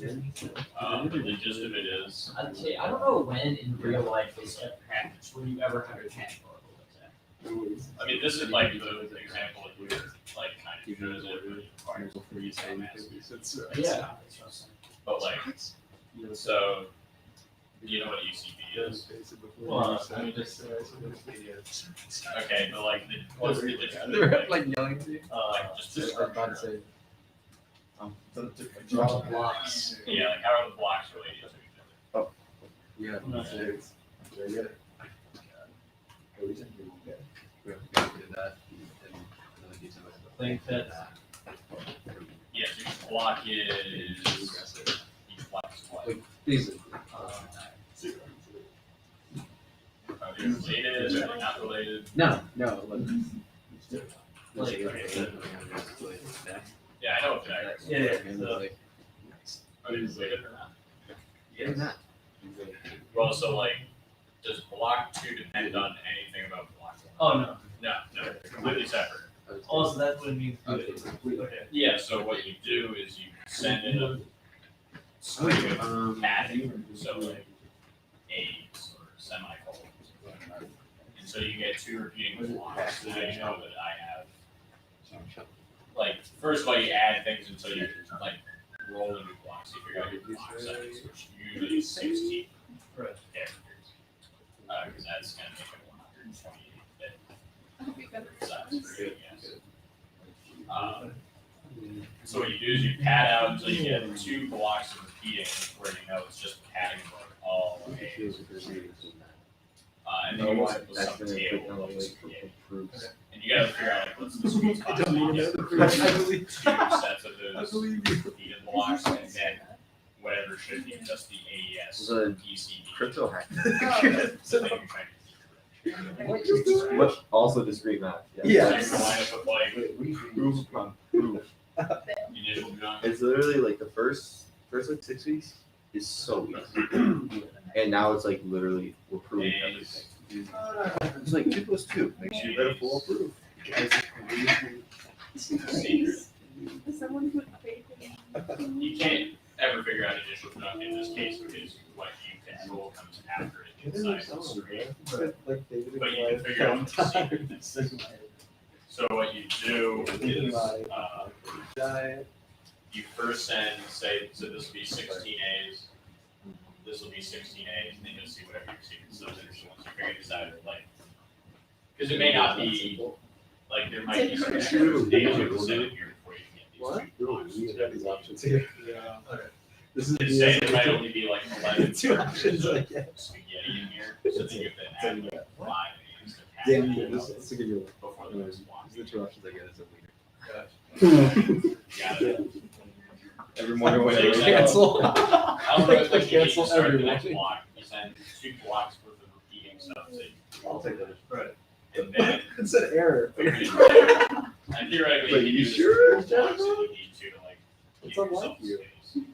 The gist of it is, I'd say, I don't know when in real life this ever happens, when you ever have a pattern oracle like that. I mean, this is like the example of here, like kind of shows it requires a free Massachusetts. Yeah. But like, so, you know what UCB is? Well, I mean, just, Okay, but like, what's the difference? like yelling to you. Like, just Just describe. about to say. draw blocks. Yeah, like how are the blocks related to each other? Yeah. No. Very good. We have to go through that and another detail. I think that's, Yeah, so each block is what? Basically. Are they related, are they not related? No. Yeah, I know what that is. yeah, Are they related or not? Yeah. Well, so like, does block two depend on anything about block oh, one? no. No, completely separate. Also, that's what it means. Okay. Okay. Yeah, so what you do is you send in a string of padding, so like A's or semicolons. And so you get two repeating blocks, so you know that I have, like, first of all, you add things until you like roll into blocks, you figure out your block size, which usually is 16 Right. characters. Because that's gonna make it 128 bit size for AES. So what you do is you pad out until you get two blocks of repeating where you know it's just padding like all A's. And then you put some table of those create. And you gotta figure out like what's the sweet spot. So you get two sets of those repeated blocks and then whatever should be just the AES The ECB. Crypto hack. So then you're trying to But also discrete math. Yeah. So you line up with like Proof upon proof. initial jump. It's literally like the first like 6 weeks is so easy. And now it's like literally we're proving everything. It's like 2 + 2 makes you better full proof. Someone who paid You can't ever figure out initial jump in this case because what you control comes after it inside the screen. But you can figure out what the secret is. So what you do is, you first send, say, so this will be 16 A's, this will be 16 A's, and then you'll see whatever your secret subset is once you figure this out, like, because it may not be, like, there might be some data you can send in here before you can get What? We have these options here. Yeah. This is It's saying there might only be like 11 Two characters options, of like, yeah. spaghetti in here, so then you have to add like 5 names to pass Damn, it this is a good one. before the next one. The two options I get is a leader. Got it. Every morning when So I you Cancel. I don't know if Like, you need to cancel start the every next morning. block. You send 2 blocks worth of repeating stuff, so I'll take that. and then It's an error. and theoretically, Wait, you you can do sure, this for 4 blocks if you need to like It's give unlike yourself you. space.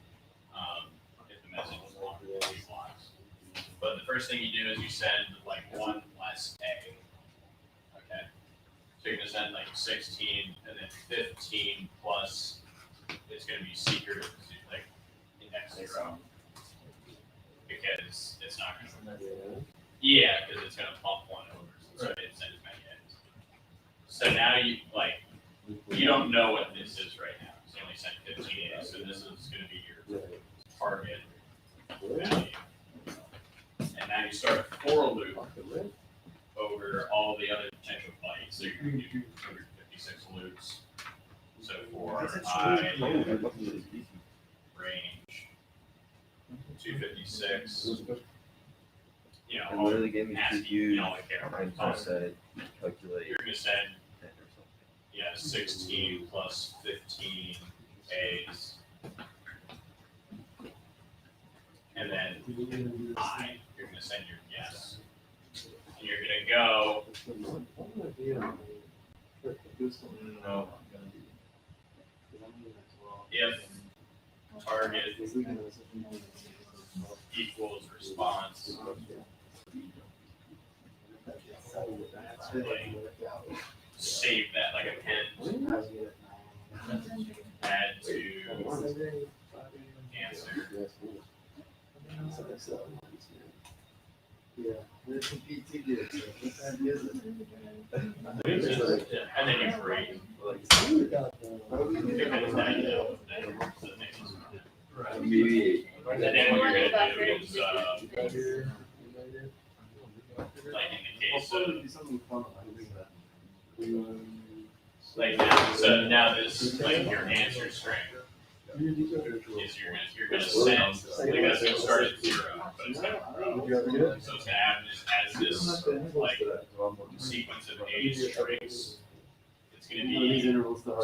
If the message is longer than 2 blocks. But the first thing you do is you send like 1 less A. Okay. So you're gonna send like 16 and then 15 plus it's gonna be secret like index 0. Because it's not gonna yeah, because it's gonna bump 1 over. So it sends as many A's. So now you don't know what this is right now. So you only sent 15 A's. So this is gonna be your target value. And now you start a for loop over all the other potential bytes. So you're going to do 256 loops. So for I range 256, you know, It all literally gave me ASCII, two you views. know, like I just said calculate. you're going to send 10 or something. 16 plus 15 A's. And then I, you're going to send your guess. And you're going to go No. if target equals response. Save that like a pen. Add to answer. And then you break. Because that, you know, that's the thing. Maybe. And then what you're gonna do is, like in the case of, like now, so now this, like your answer string is you're gonna send, like it's gonna start at 0, but it's gonna grow. So it's gonna have this, as this, like, sequence of A strings, it's gonna be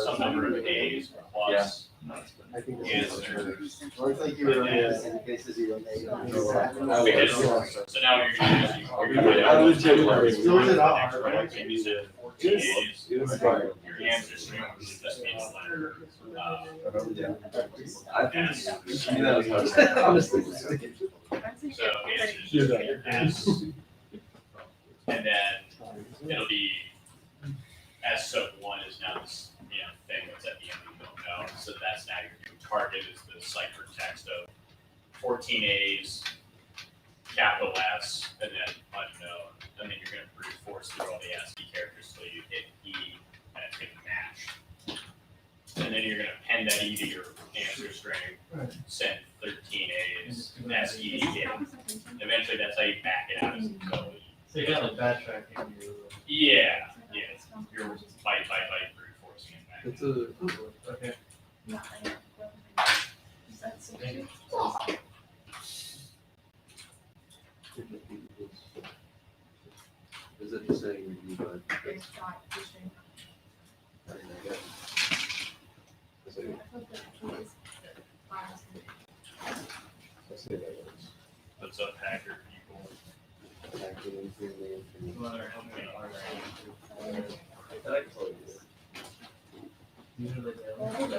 some number of A's plus answer. It's like you were in cases you were Because, so now what you're gonna do is you're gonna find I out was what joking. number It is was the an next R, row. right? Maybe you said 14 A's, your answer string, which just means letter. I think S. she knows how to. Honestly. So answer is just gonna be S. And then it'll be S sub 1 is now this, thing that's at the end you don't know. So that's now your new target is the ciphertext of 14 A's, capital S, and then unknown. And then you're going to brute force through all the ASCII characters till you hit E, and it's going to match. And then you're going to append that E to your answer string, send 13 A's, ASCII again. Eventually, that's how you back it out as a code. So you got like backtracking. Yeah. You're byte by byte brute forcing it back. It's a, Okay. Is it just saying review, but What's up, hacker people? Usually they don't.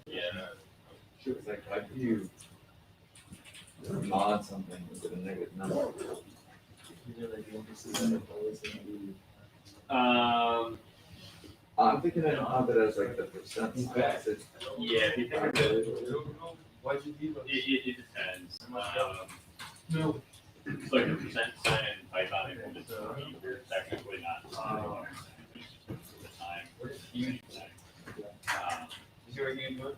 Yeah. It's like, how do you mod something with a negative number? Usually they don't see that always in I'm thinking I have it as like the percent sign. It's- Yeah, if you think of it, why'd you leave us? it depends. No. It's like a percent sign in Python, you're technically not. The time. Huge. Is your game good?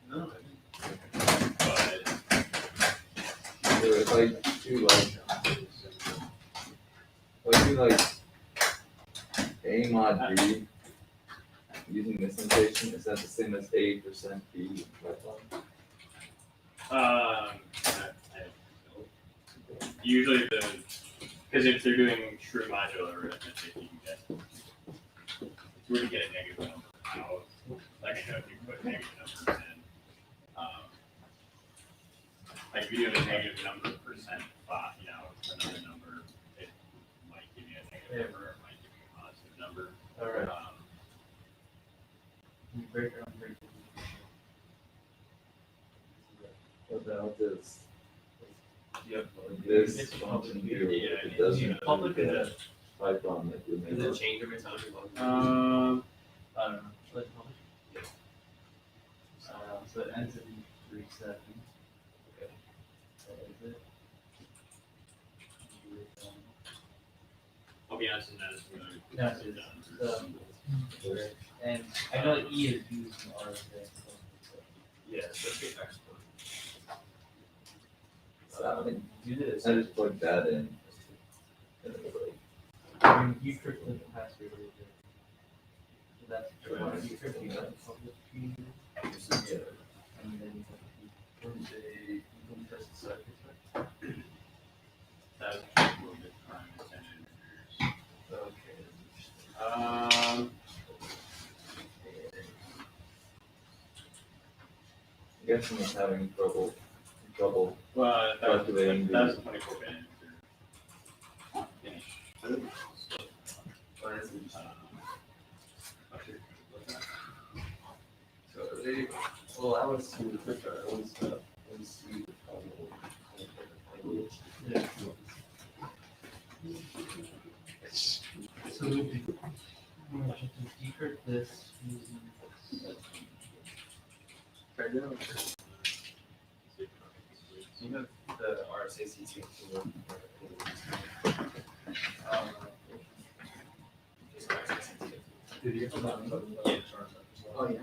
No. But If I do like mod B, using this notation, is that the same as 80% B? I don't know. Usually because if they're doing true modular arithmetic, you can get, it's weird to get a negative number out. Like I know if you put negative numbers in, like if you do a negative number percent, another number, it might give you a negative number, or it might give you a positive number. Alright. What the hell does Yep. this function do? Yeah, It doesn't Public get is Python like you Does made. it change every time you log in? I don't know. Should I publish? So it ends in 3 seconds. Okay. Is it? I'll be honest, and that is really. Yeah, it is. And I know E is used in RSA. Yeah, that's the export. Do this. I just plugged that in. When you decrypt the password, so that's decrypting the public key. And then you can press the circuit. That was a little bit prime intended. Okay. I guess I'm having trouble Well, that was calculating that was the. a 24-bit answer. Finish. So they, well, I was to the quick, I was see the language. Yeah. So we can decrypt this using. You have the RSA CC. Did you? Oh, yeah.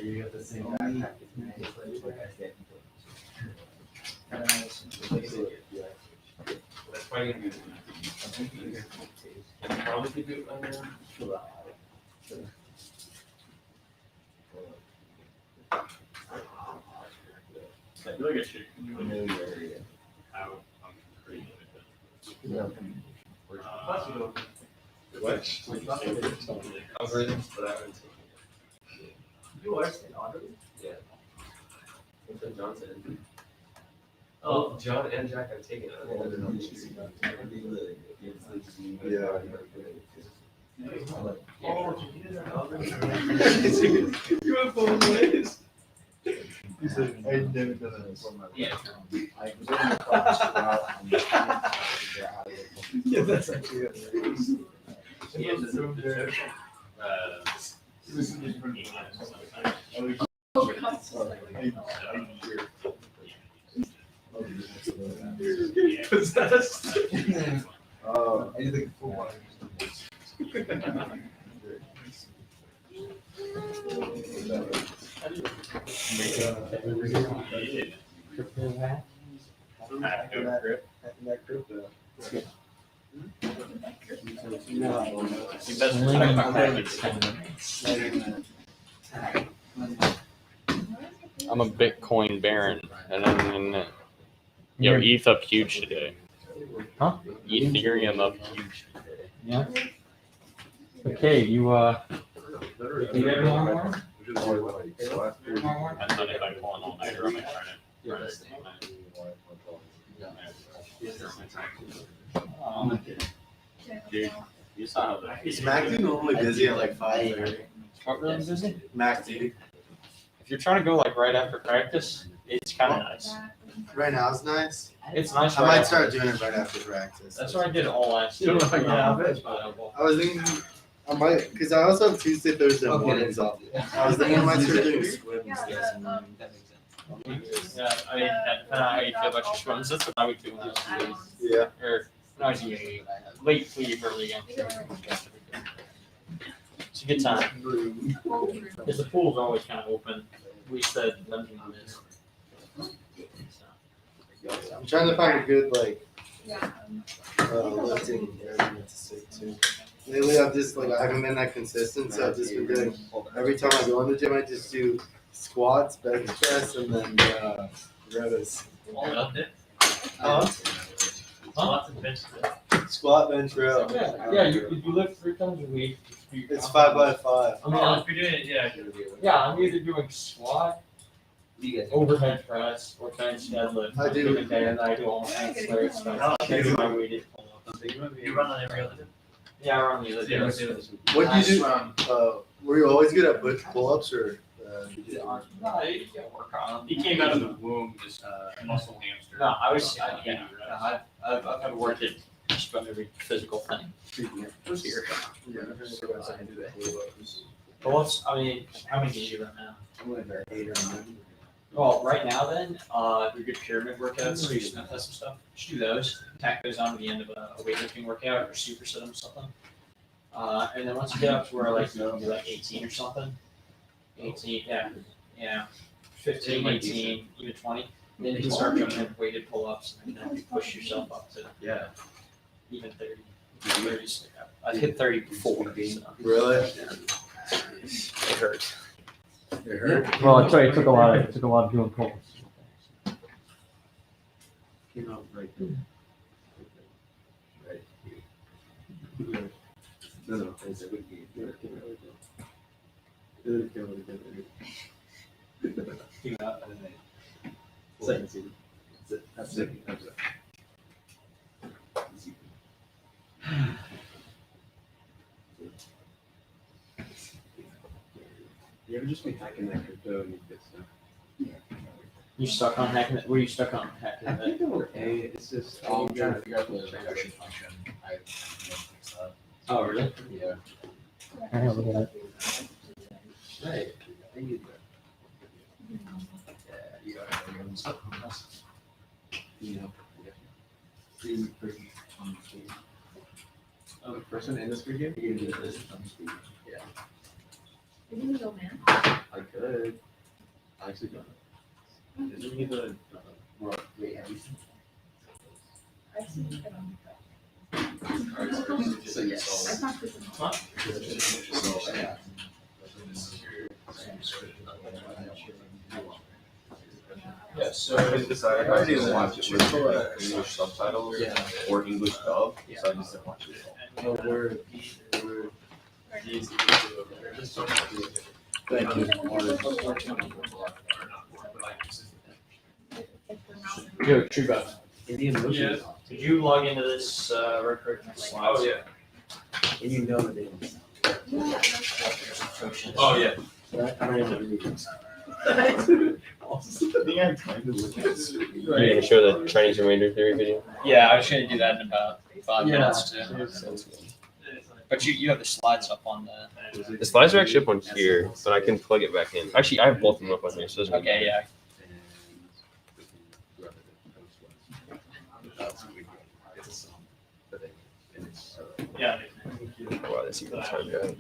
You got the same backpack as me. That's probably gonna be. Probably could do it by now. I feel like I should how I'm pretty good at What? Algorithms, but I haven't taken it. You are saying auto? Yeah. That's what John said. Oh, John and Jack have taken it. You have both ways. He said, I'd never done that before my life. Yeah. I was in the class throughout, and just trying to figure out how to get from- Yeah, that's actually it. Yeah, the room there. You're possessed. Anything full I'm a Bitcoin baron, and then yo, ETH up huge today. Huh? Ethereum up huge today. Yeah. Okay, you ready one more? I thought if I pull an all-nighter, I'm gonna try Dude, you saw how the Is MacD normally busy at like 5:30? What really busy? MacD. If you're trying to go like right after practice, it's kind of nice. Right now is nice. It's nice. I right might after- start doing it right after practice. That's what I did all last year. Yeah, I was thinking, I might, because I also have Tuesday, Thursday mornings off. I was thinking I might start doing squids. Yeah, That makes sense. Yeah, I mean, depending on how you feel about your swims, that's what I would do. Yeah. Or not usually late sleep, early game. It's a good time. Because the pool's always kind of open. We said dungeon is. I'm trying to find a good like Yeah. lifting area to stick to. Lately, I've just like I haven't been that consistent, so I've just been doing. Every time I go in the gym, I just do squats, bench press, and then rows. Squat, bench, row. Yeah, you lift 3 times a week. It's 5 by 5. I mean, if you're doing it, yeah, I'm either doing squat, overhead press, or bench deadlift. I do- And then I do all my ancillary stuff. I do my weighted pull-ups. You run on every other day? Yeah, I run the other day. What do you do? Were you always good at pull-ups or? No, you can work on them. He came out of the womb just muscle hamster. No, I was, yeah, I've worked at just about every physical thing. Here. Pull-ups, I mean, how many do you run now? I'm like at 8 or 9. Well, right now then, your good pyramid workouts, so you just test some stuff, just do those, tack those on to the end of a weightlifting workout or superset them or something. And then once you get up to where like you can do like 18 or something, 18, yeah, 15, 18, even 20, then you can start jumping in weighted pull-ups and then push yourself up to even 30. 30 I hit 30 before, so. Really? It hurts. It hurt. Well, I tell you, it took a lot of doing pull-ups. You know, right there. Right. No, it's a good game. That's it. You ever just be hacking that crypto and you get stuff? You stuck on hacking it? Were you stuck on hacking I it? think I'm okay. It's just I'm trying to figure out the reduction function. I don't fix that. Oh, really? Yeah. I have a look at Right. I need that. Yeah, you don't have to go and stuff on this. You know. Oh, the first one in this video? You can do this on speed. Yeah. Are you gonna go, man? I could. I actually don't. Did you need the more weight heavy? I see. I don't. So yes. I talked to someone. Yeah. Yeah, so. I decided I didn't watch it with English subtitles or English dub, so I just didn't watch it. Oh, word. Thank you. Yo, True Buff, Indian Ocean. did you log into this real quick? Oh, yeah. And you know that they don't. Oh, yeah. I don't even read it. You're gonna show the Chinese remainder theory video? Yeah, I was gonna do that in about 5 Yeah. minutes too. But you have the slides up on the. The slides are actually up on here, but I can plug it back in. Actually, I have both of them up on here, so it doesn't Okay, yeah. Yeah. Wow, that's even time guy.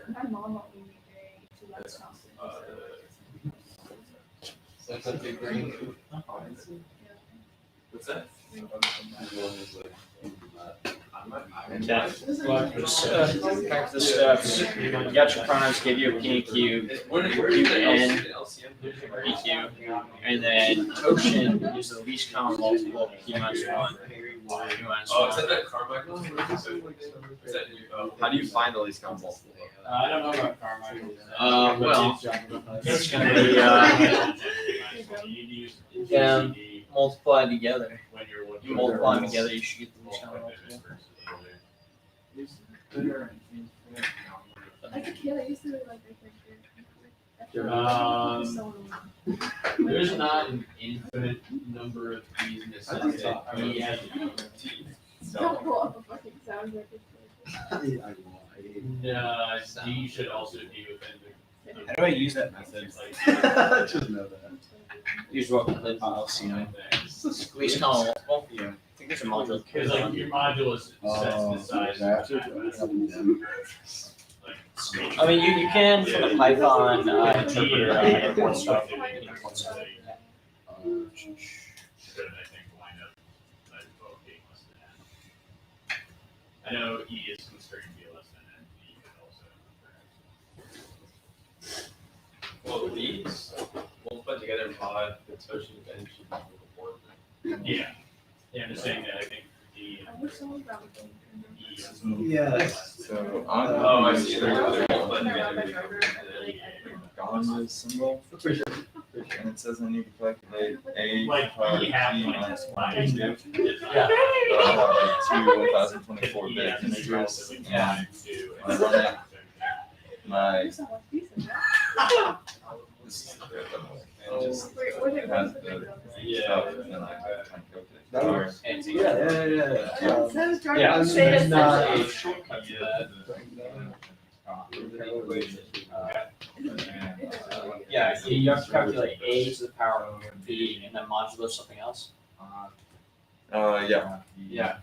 My mom won't leave me very to let us That's a big ring. What's that? Back to the steps. You got your primes, give you a P and Q, N, PQ, and then Ocean is the least common multiple of P minus 1. P minus Oh, is 1. that that Carmichael? Is that you? How do you find all these combos? I don't know about Carmichael. Well, it's gonna be them multiplied together. You multiply them together, you should get the least common multiple. As a kid, I used to like There's not an infinite number of P's in this. P has Don't pull up a fucking sound like it's No, D should also be within the How do I use that method? Just know that. Use what method? LCM. We just call them multiple. Yeah. I think there's a module. Cause like your module is sets the size. That's of I mean, you can for the Python interpreter import stuff. Import stuff. Should, I think, wind up like both being less than n. I know E is constrained to be less than n, E could also. Well, these, we'll put together mod, the Toshin bench should be before. Yeah, yeah, I'm just saying that I think E I wish someone got it. is. Yes. So Oh, I see. They're all put Yeah. together. gone this symbol. For sure. And it says I need to calculate A Like, power E half G like minus this. 1 2. Yeah. But I have like two 1024 bit integers. Yeah. And I run it, my This sounds decent, yeah. this is the code level. And just Wait, what it has the stuff and then I kind of go to That the works. And Yeah, yeah, yeah. Yeah, I'm there's not a shortcut to that. Yeah, you have to calculate A to the power of B and then modulo something else. yeah. Yeah.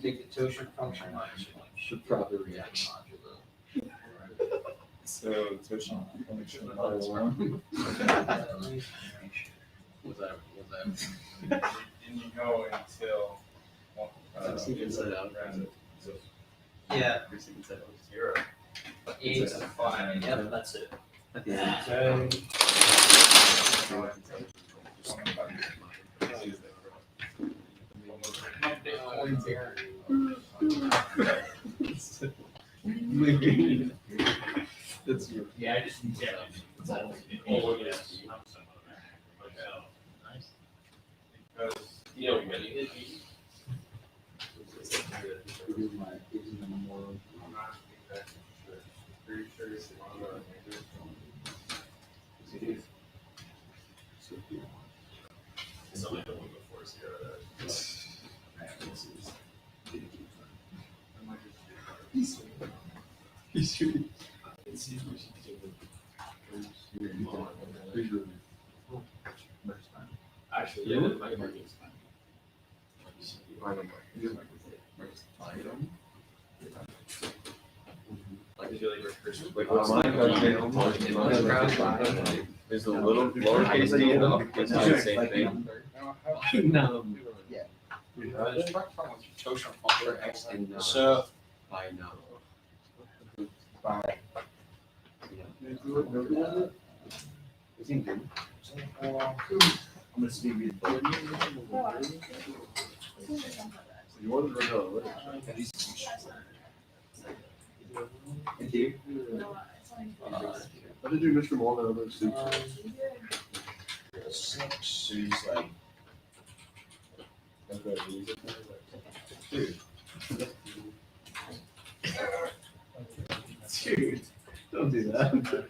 Take the Toshin function Should probably react modulo. So Toshin function minus 1. Was that? And you go until. Inside out. Yeah. Inside out. 0. A to the 5, yep, that's it. At the end. That's your. Yeah, I just, yeah. Oh, yes. I'm somewhat of that. Nice. Because You know, really. I'm not exactly sure. Pretty sure it's on the major. It's only the one before 0 that. I might just Actually, yeah, that might be. Like, I feel like recursive. Like, what's Mine the There's a little lowercase d in the uppercase, it's the same thing. No. Just talk about your Toshin function. X and So, by now. I'm gonna speak with both. You want to know what? And you? No, it's only. How did you Mr. Mullen and other suits? So you just like. Dude, don't do that.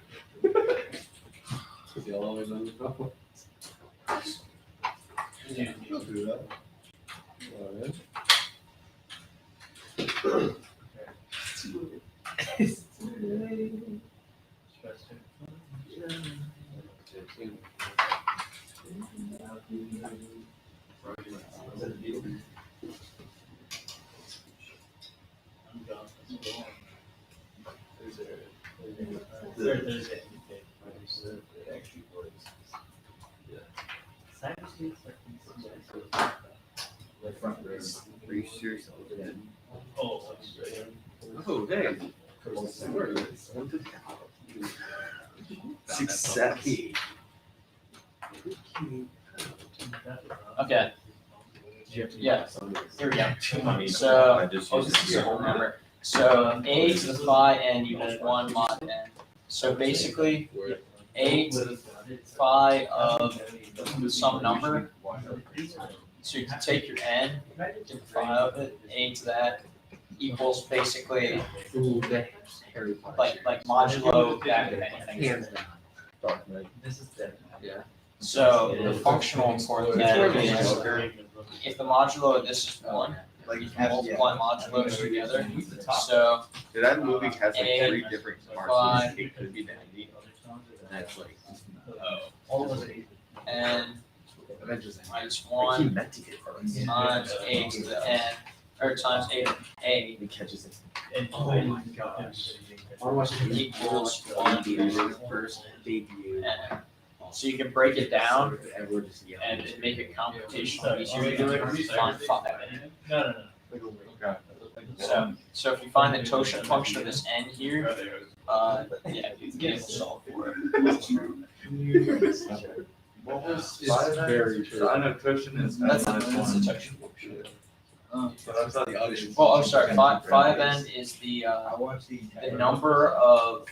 Cause y'all always on the phone. Don't do that. Alright. Are you serious? Oh, Oh, hey. Success. okay, yeah, here we go. So, I just oh, use this it is a here. whole number. So A to the phi n equals 1 mod n. So basically, A to the phi of some number. So you can take your n, get the phi of it, A to that equals basically Ooh, that Harry Potter. like modulo that of anything. Hands down. document. This is dead. Yeah. So the functional importance of that is if the modulo of this is 1, Like, you can multiply modulos together. So Dude, that movie has like A, 3 different five, parts. It could be 90. That's like. All of it. and Avengers. minus He 1 meant to get first. times a to the n, or times a to a He catches it. And oh my gosh. I wanna watch the equals first debut. n. So you can break it down Everyone just yelling. and make it computationally easier to do it. Find 5. No. So if you find the totient function of this n here, yeah, you can be able to solve for it. What was It's very true. I know cushion is That's the -1. totient function. But I thought the audience. Well, I'm sorry, 5n is the number of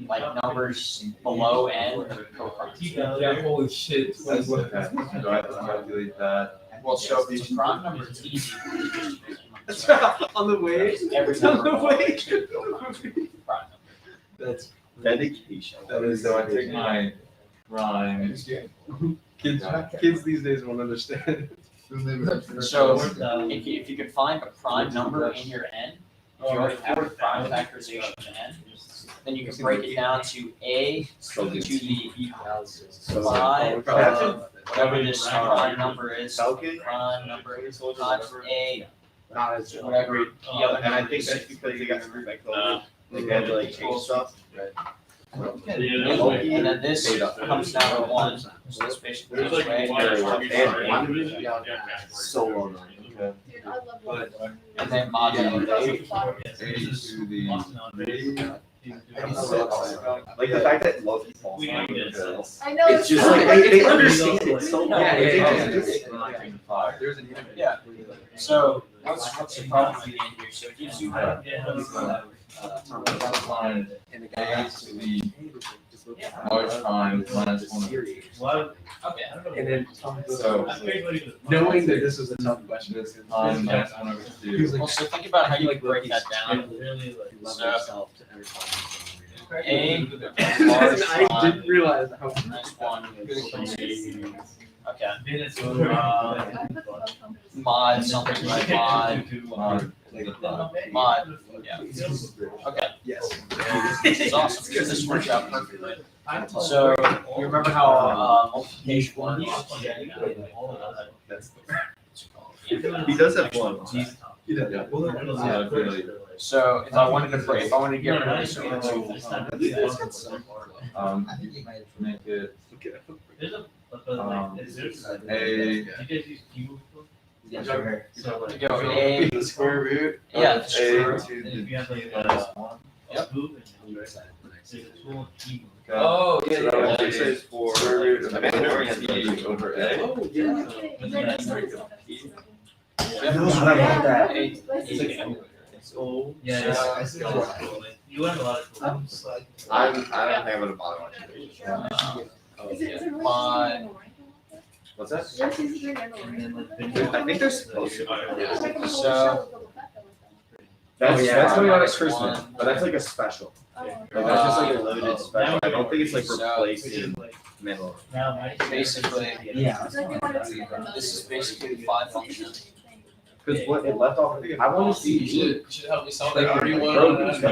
like numbers below n with coprimes. Yeah, holy shit. That's what that. Do I have to calculate that? Well, so if it's a prime number, it's easy. On the way. Every number On the way. prime number. That's Dedication. That is, so I take my prime. Kids these days won't understand. So if you could find a prime number in your n, if you already have a prime factorization of n, then you can break it down to a So to good. the So, 5 of whatever this prime number is. Falcon? Prime number is times a Not as whatever the other And I number think is. that's because they got screwed by COVID. They had to like change stuff. And then this comes down to 1. So this basically There's is like way. So well done. Okay. Dude, I love But- And then modulo. A to the. Like the fact that Loki falls We on need the this. I know. It's just like they understand it so well. Yeah, They yeah, just yeah. do it. There's an image. Yeah. So what's the problem with the end here? So it gives you And the guy asked To me. the large times -1. Series. okay. And then So knowing that this was a tough question. this time -1 over He was 2. Well, so think about how you break that down. Really like. Love So- yourself to every time. A large I prime didn't realize how. minus 1. Okay. Minutes. Mod something like mod. Mod. Yeah. Okay. Yes. This is awesome because this works out perfectly. So you remember how multiplication works? He does have one. So if I wanted to get rid of this over 2, You make it There's a. A. You guys use Q before? So you go A, The square root. yeah, of the square A root. to And if the you have like -1. a scoop and you I'm excited for next there's season. a tool key. Okay. Oh, So that would be square root of I mean, A has T over A. Oh, yeah. It's old. Yeah, I see that. you learn a lot of tools. I don't think I'm gonna bother watching it. Mod. What's that? And then like. I think they're supposed to. So- That's coming out at Minus Christmas, 1. but that's like a special. Like that's just like a limited special. I don't think it's like replacing middle. Now, my. Basically, Yeah. this is basically the 5 function. Because what it left off, I want to see E. should help me solve Like, bro,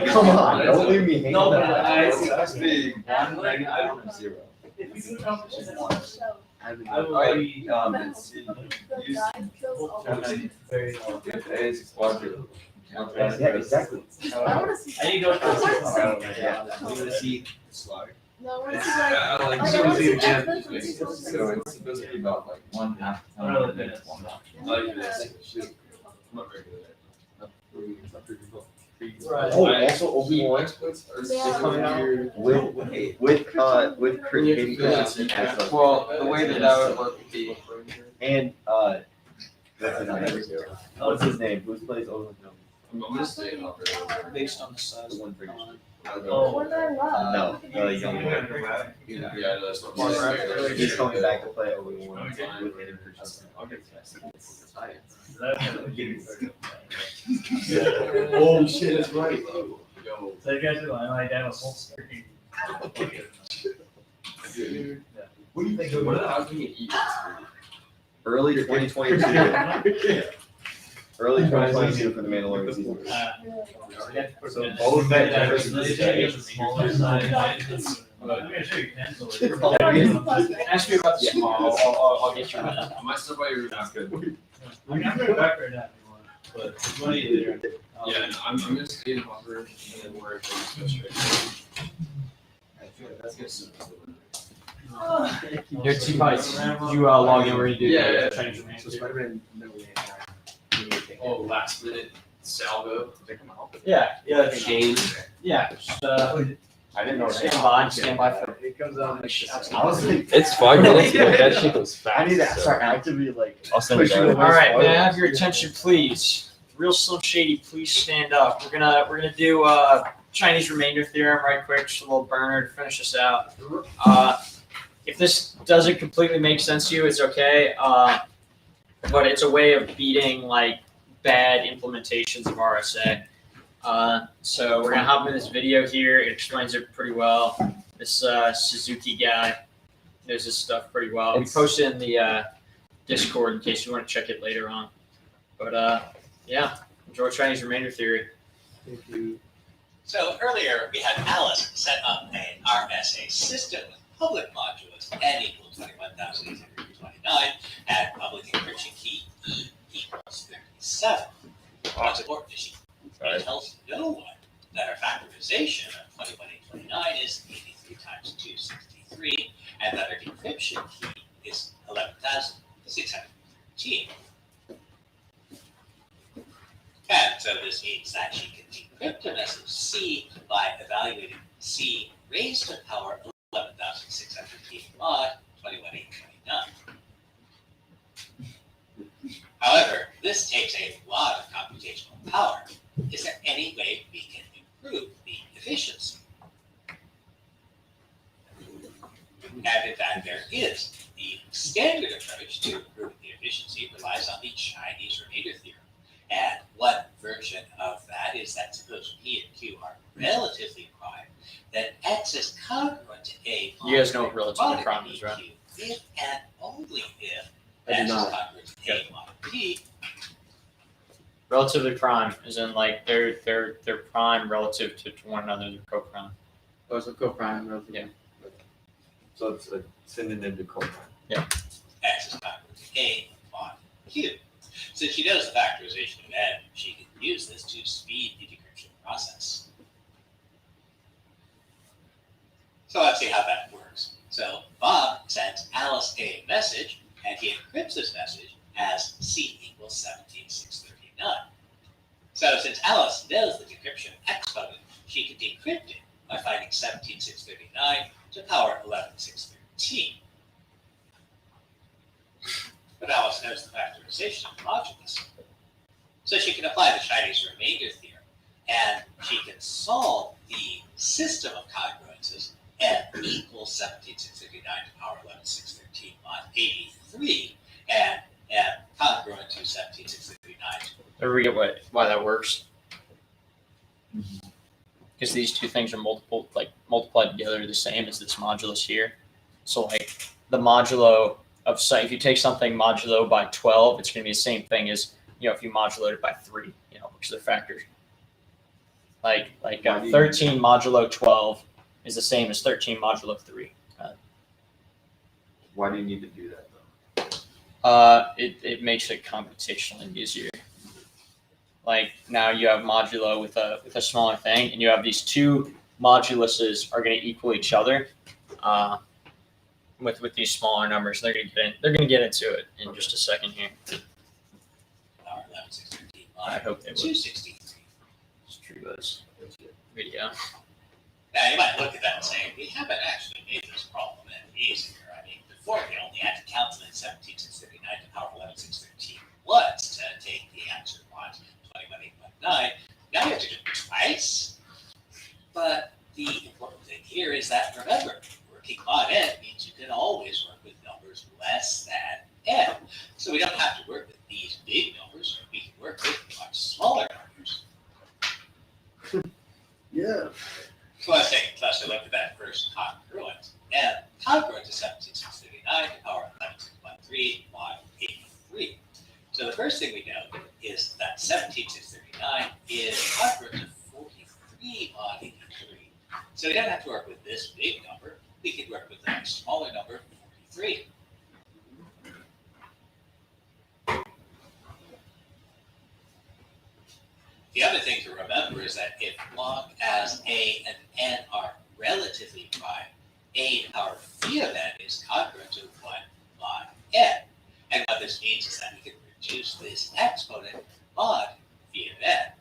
come on, don't leave me hanging. No, but It must be 1 negative down from 0. I will be. It's if A is quadrant. Yeah, exactly. I need to go for Yeah. You want to see the slide? No, we're So it's supposed to be about like 1/2 time. It's 1 like this. Oh, also Obi-Wan coming out with Hayden Christensen as the. Well, the way that would work would be, And what's his name? Who plays Obi-Wan? based on the size The of one the for con. No, the young one. He's coming back to play Obi-Wan with Hayden Christensen. Oh shit, it's right. No. So you guys do, I like that whole screen. What do you think? What the hell can you eat? Early 2022. Early 2022 for the Mandalorian season. So Boba Fett versus Smaller size. I'm gonna show you pencil. Ask me about the small. I'll get you one. Am I still by your not good? I'm gonna back right now if you want, but it's money there. Yeah, no, I'm gonna stay in buffer and then work and go straight. That's good. Your two bites. You log in where you do. Yeah. Chinese remain. So Spider-Man, no way. Oh, last minute salvo. Yeah. Change. Yeah. Just, I didn't know stand by for. It comes out like I was like, It's 5 minutes, but that shit goes fast. I need to start actively like. I'll send it pushing out. the All right, spoilers. may I have your attention, please? Real Slim Shady, please stand up. We're gonna do Chinese remainder theorem right quick, just a little burner to finish this out. If this doesn't completely make sense to you, it's okay. But it's a way of beating like bad implementations of RSA. So we're gonna hop in this video here. It explains it pretty well. This Suzuki guy knows this stuff pretty well. We posted in the Discord in case you want to check it later on. But yeah, enjoy Chinese remainder theory. Thank you. So earlier we had Alice set up an RSA system with public modulus n equals 21,829 and public encryption key E equals 37. What's important is she tells no one that our factorization of 21,829 is 83 times 263 and that our decryption key is 11,615. And so this means that she can decrypt a message C by evaluating C raised to the power 11,615 mod 21,829. However, this takes a lot of computational power. Is there any way we can improve the efficiency? And in fact, there is. The standard approach to improving the efficiency relies on the Chinese remainder theorem. And one version of that is that suppose P and Q are relatively prime, then X is congruent to A. You guys know what relatively mod prime P is, right? Q if and only if I do X is not. congruent to A mod P. Relatively prime, as in like they're prime relative to one another. They're co-prime. Also co-prime relative. Yeah. So it's a synonym to copine. X is congruent to A mod Q. Since she knows the factorization of n, she can use this to speed the decryption process. So let's see how that works. So Bob sends Alice a message, and he encrypts this message as C equals 17,639. So since Alice knows the decryption exponent, she can decrypt it by finding 17,639 to power 11,613. But Alice knows the factorization of the modulus. So she can apply the Chinese remainder theorem, and she can solve the system of congruences n equals 17,639 to power 11,613 mod 83, and n congruent to 17,639. There we get why that works. Because these two things are multiplied together the same as this modulus here. So like the modulo of if you take something modulo by 12, it's going to be the same thing as if you modulate it by 3, because they're factors. Like 13 modulo 12 is the same as 13 modulo 3. Why do you need to do that though? It makes it computationally easier. Like now you have modulo with a smaller thing, and you have these two moduluses are going to equal each other. With these smaller numbers, they're gonna get into it in just a second here. Power 11,613 I mod hope they would. 263. Just treat this video. Now you might look at that and say, we haven't actually made this problem any easier. I mean, before we only had to calculate 17,639 to power 11,613 once to take the answer mod 21,819. Now you have to do it twice. But the important thing here is that, remember, working mod n means you can always work with numbers less than n. So we don't have to work with these big numbers. We can work with much smaller numbers. Yeah. first thing we know is that 17639 is congruent to 43 mod 83. So we don't have to work with this big number. We can work with a smaller number, 43. The other thing to remember is that if long as A and N are relatively prime, A power phi of N is congruent to 1 mod N. And what this means is that we can reduce this exponent mod phi of N.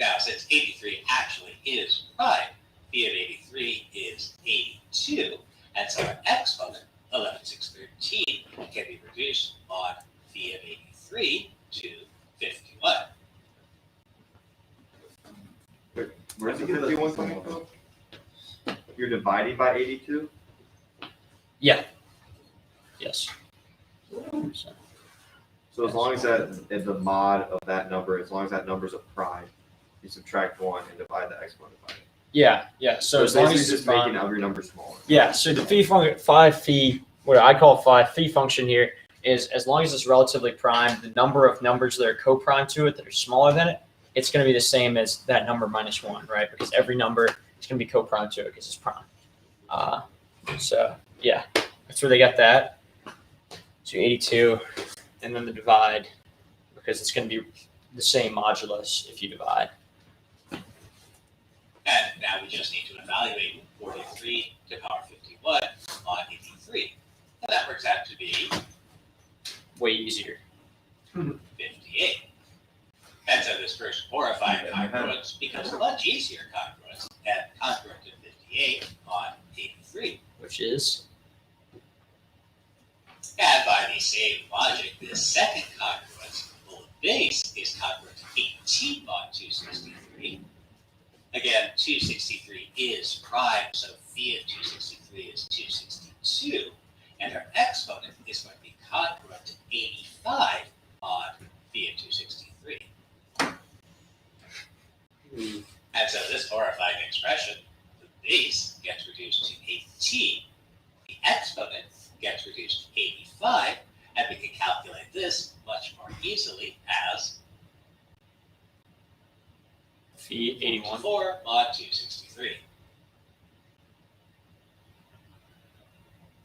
Now, since 83 actually is prime, phi of 83 is 82, and so our exponent, 11613, can be reduced mod phi of 83 to 51. Where's the 51 coming from? You're dividing by 82? Yes. So as long as that is the mod of that number, as long as that number is a prime, you subtract 1 and divide the exponent by it. Yeah. So as long as it's just making every number smaller. Yeah, so the phi, what I call phi function here is as long as it's relatively prime, the number of numbers that are co-prime to it that are smaller than it, it's going to be the same as that number minus 1, right? Because every number is going to be co-prime to it because it's prime. So yeah, that's where they got that. So 82, and then the divide, because it's going to be the same modulus if you divide. And now we just need to evaluate 43 to the power 51 mod 83. And that works out to be Way easier. 58. And so this first horrifying congruence becomes a much easier congruence, and congruent to 58 mod 83. Which is? And by the same logic, this second congruence, well, the base is congruent to 18 mod 263. Again, 263 is prime, so phi of 263 is 262. And our exponent is going to be congruent to 85 mod phi of 263. And so this horrifying expression, the base gets reduced to 18, the exponent gets reduced to 85, and we can calculate this much more easily as Phi 81. 4 mod 263.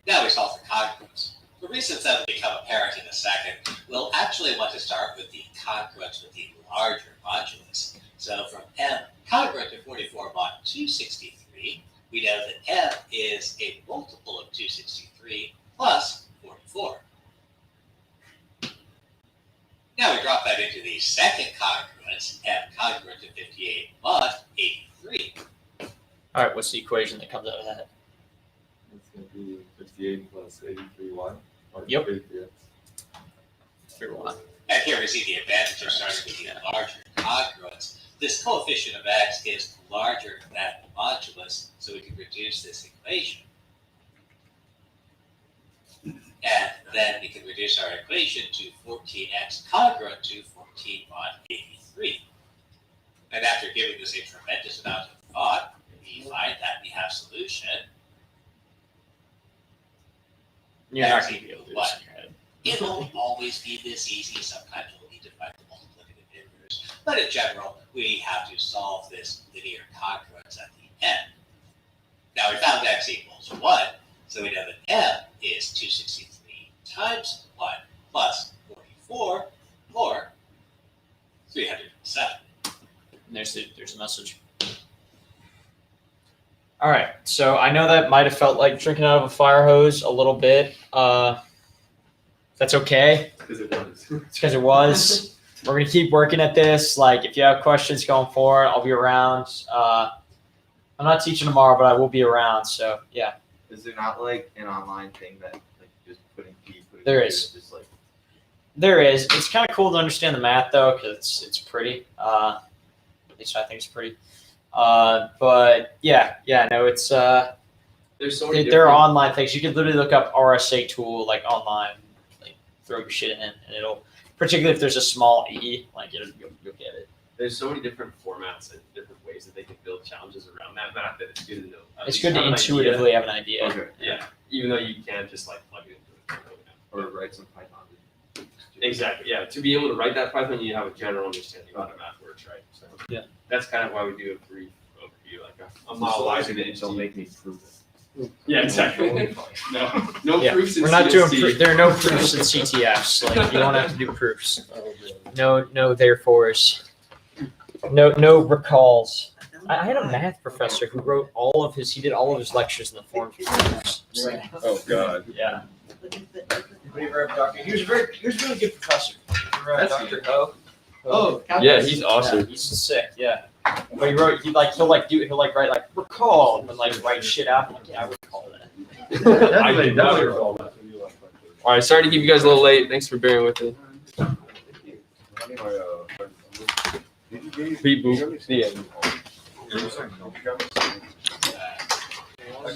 Now we solve for congruence. For reasons that will become apparent in a second, we'll actually want to start with the congruence with the larger modulus. So from M congruent to 44 mod 263, we know that M is a multiple of 263 plus 44. Now we drop that into the second congruence, M congruent to 58 mod 83. All right, what's the equation that comes out of that? It's gonna be 58 plus 83y. Yep. 83x. Figure one. And here we see the advantage of starting with the larger congruence. This coefficient of x is larger than the modulus, so we can reduce this equation. And then we can reduce our equation to 14x congruent to 14 mod 83. And after giving this a tremendous amount of thought, we find that we have solution. You're not going to be able to do this in your head. It won't always be this easy. Sometimes we'll need to find the multiplicative inverse. But in general, we have to solve this linear congruence at the end. Now we found x equals 1, so we know that m is 263 times 1 plus 44, or 307. And there's a message. All right, so I know that might have felt like drinking out of a fire hose a little bit. That's okay. Because it was. It's because it was. We're gonna keep working at this. Like, if you have questions going forward, I'll be around. I'm not teaching tomorrow, but I will be around. So yeah. Is there not like an online thing that like just putting There Q, is. just like There is. It's kind of cool to understand the math though, because it's pretty. At least I think it's pretty. But yeah, no, it's There's so many there are different- online things. You could literally look up RSA tool like online, like throw your shit in, and it'll. Particularly if there's a small e, like you'll get it. There's so many different formats and different ways that they can build challenges around that math that it's good to know. At It's least good to have an idea. intuitively have an idea. okay, Yeah, even though you can't just like plug it into it. or write some Python to Exactly, yeah. To be able to write that Python, you have a general understanding of how math works, right? So Yeah. That's kind of why we do a brief overview, like a monologue. Don't make me prove it. Yeah, exactly. No Yeah, proofs in we're not doing. CSC. There are no proofs in CTFs. Like you don't have to do proofs. No therefores. No recalls. I had a math professor who wrote all of his. He did all of his lectures in the form of proofs. Oh God. Yeah. He was a really good professor. Remember That's Dr. Ho? Oh, Yeah, he's awesome. Yeah, he's sick. Yeah. But he'll write like recall and like write shit out. Like, yeah, I recall that. I did not recall that. All right, sorry to keep you guys a little late. Thanks for bearing with me. Beep boop. The end. Uh,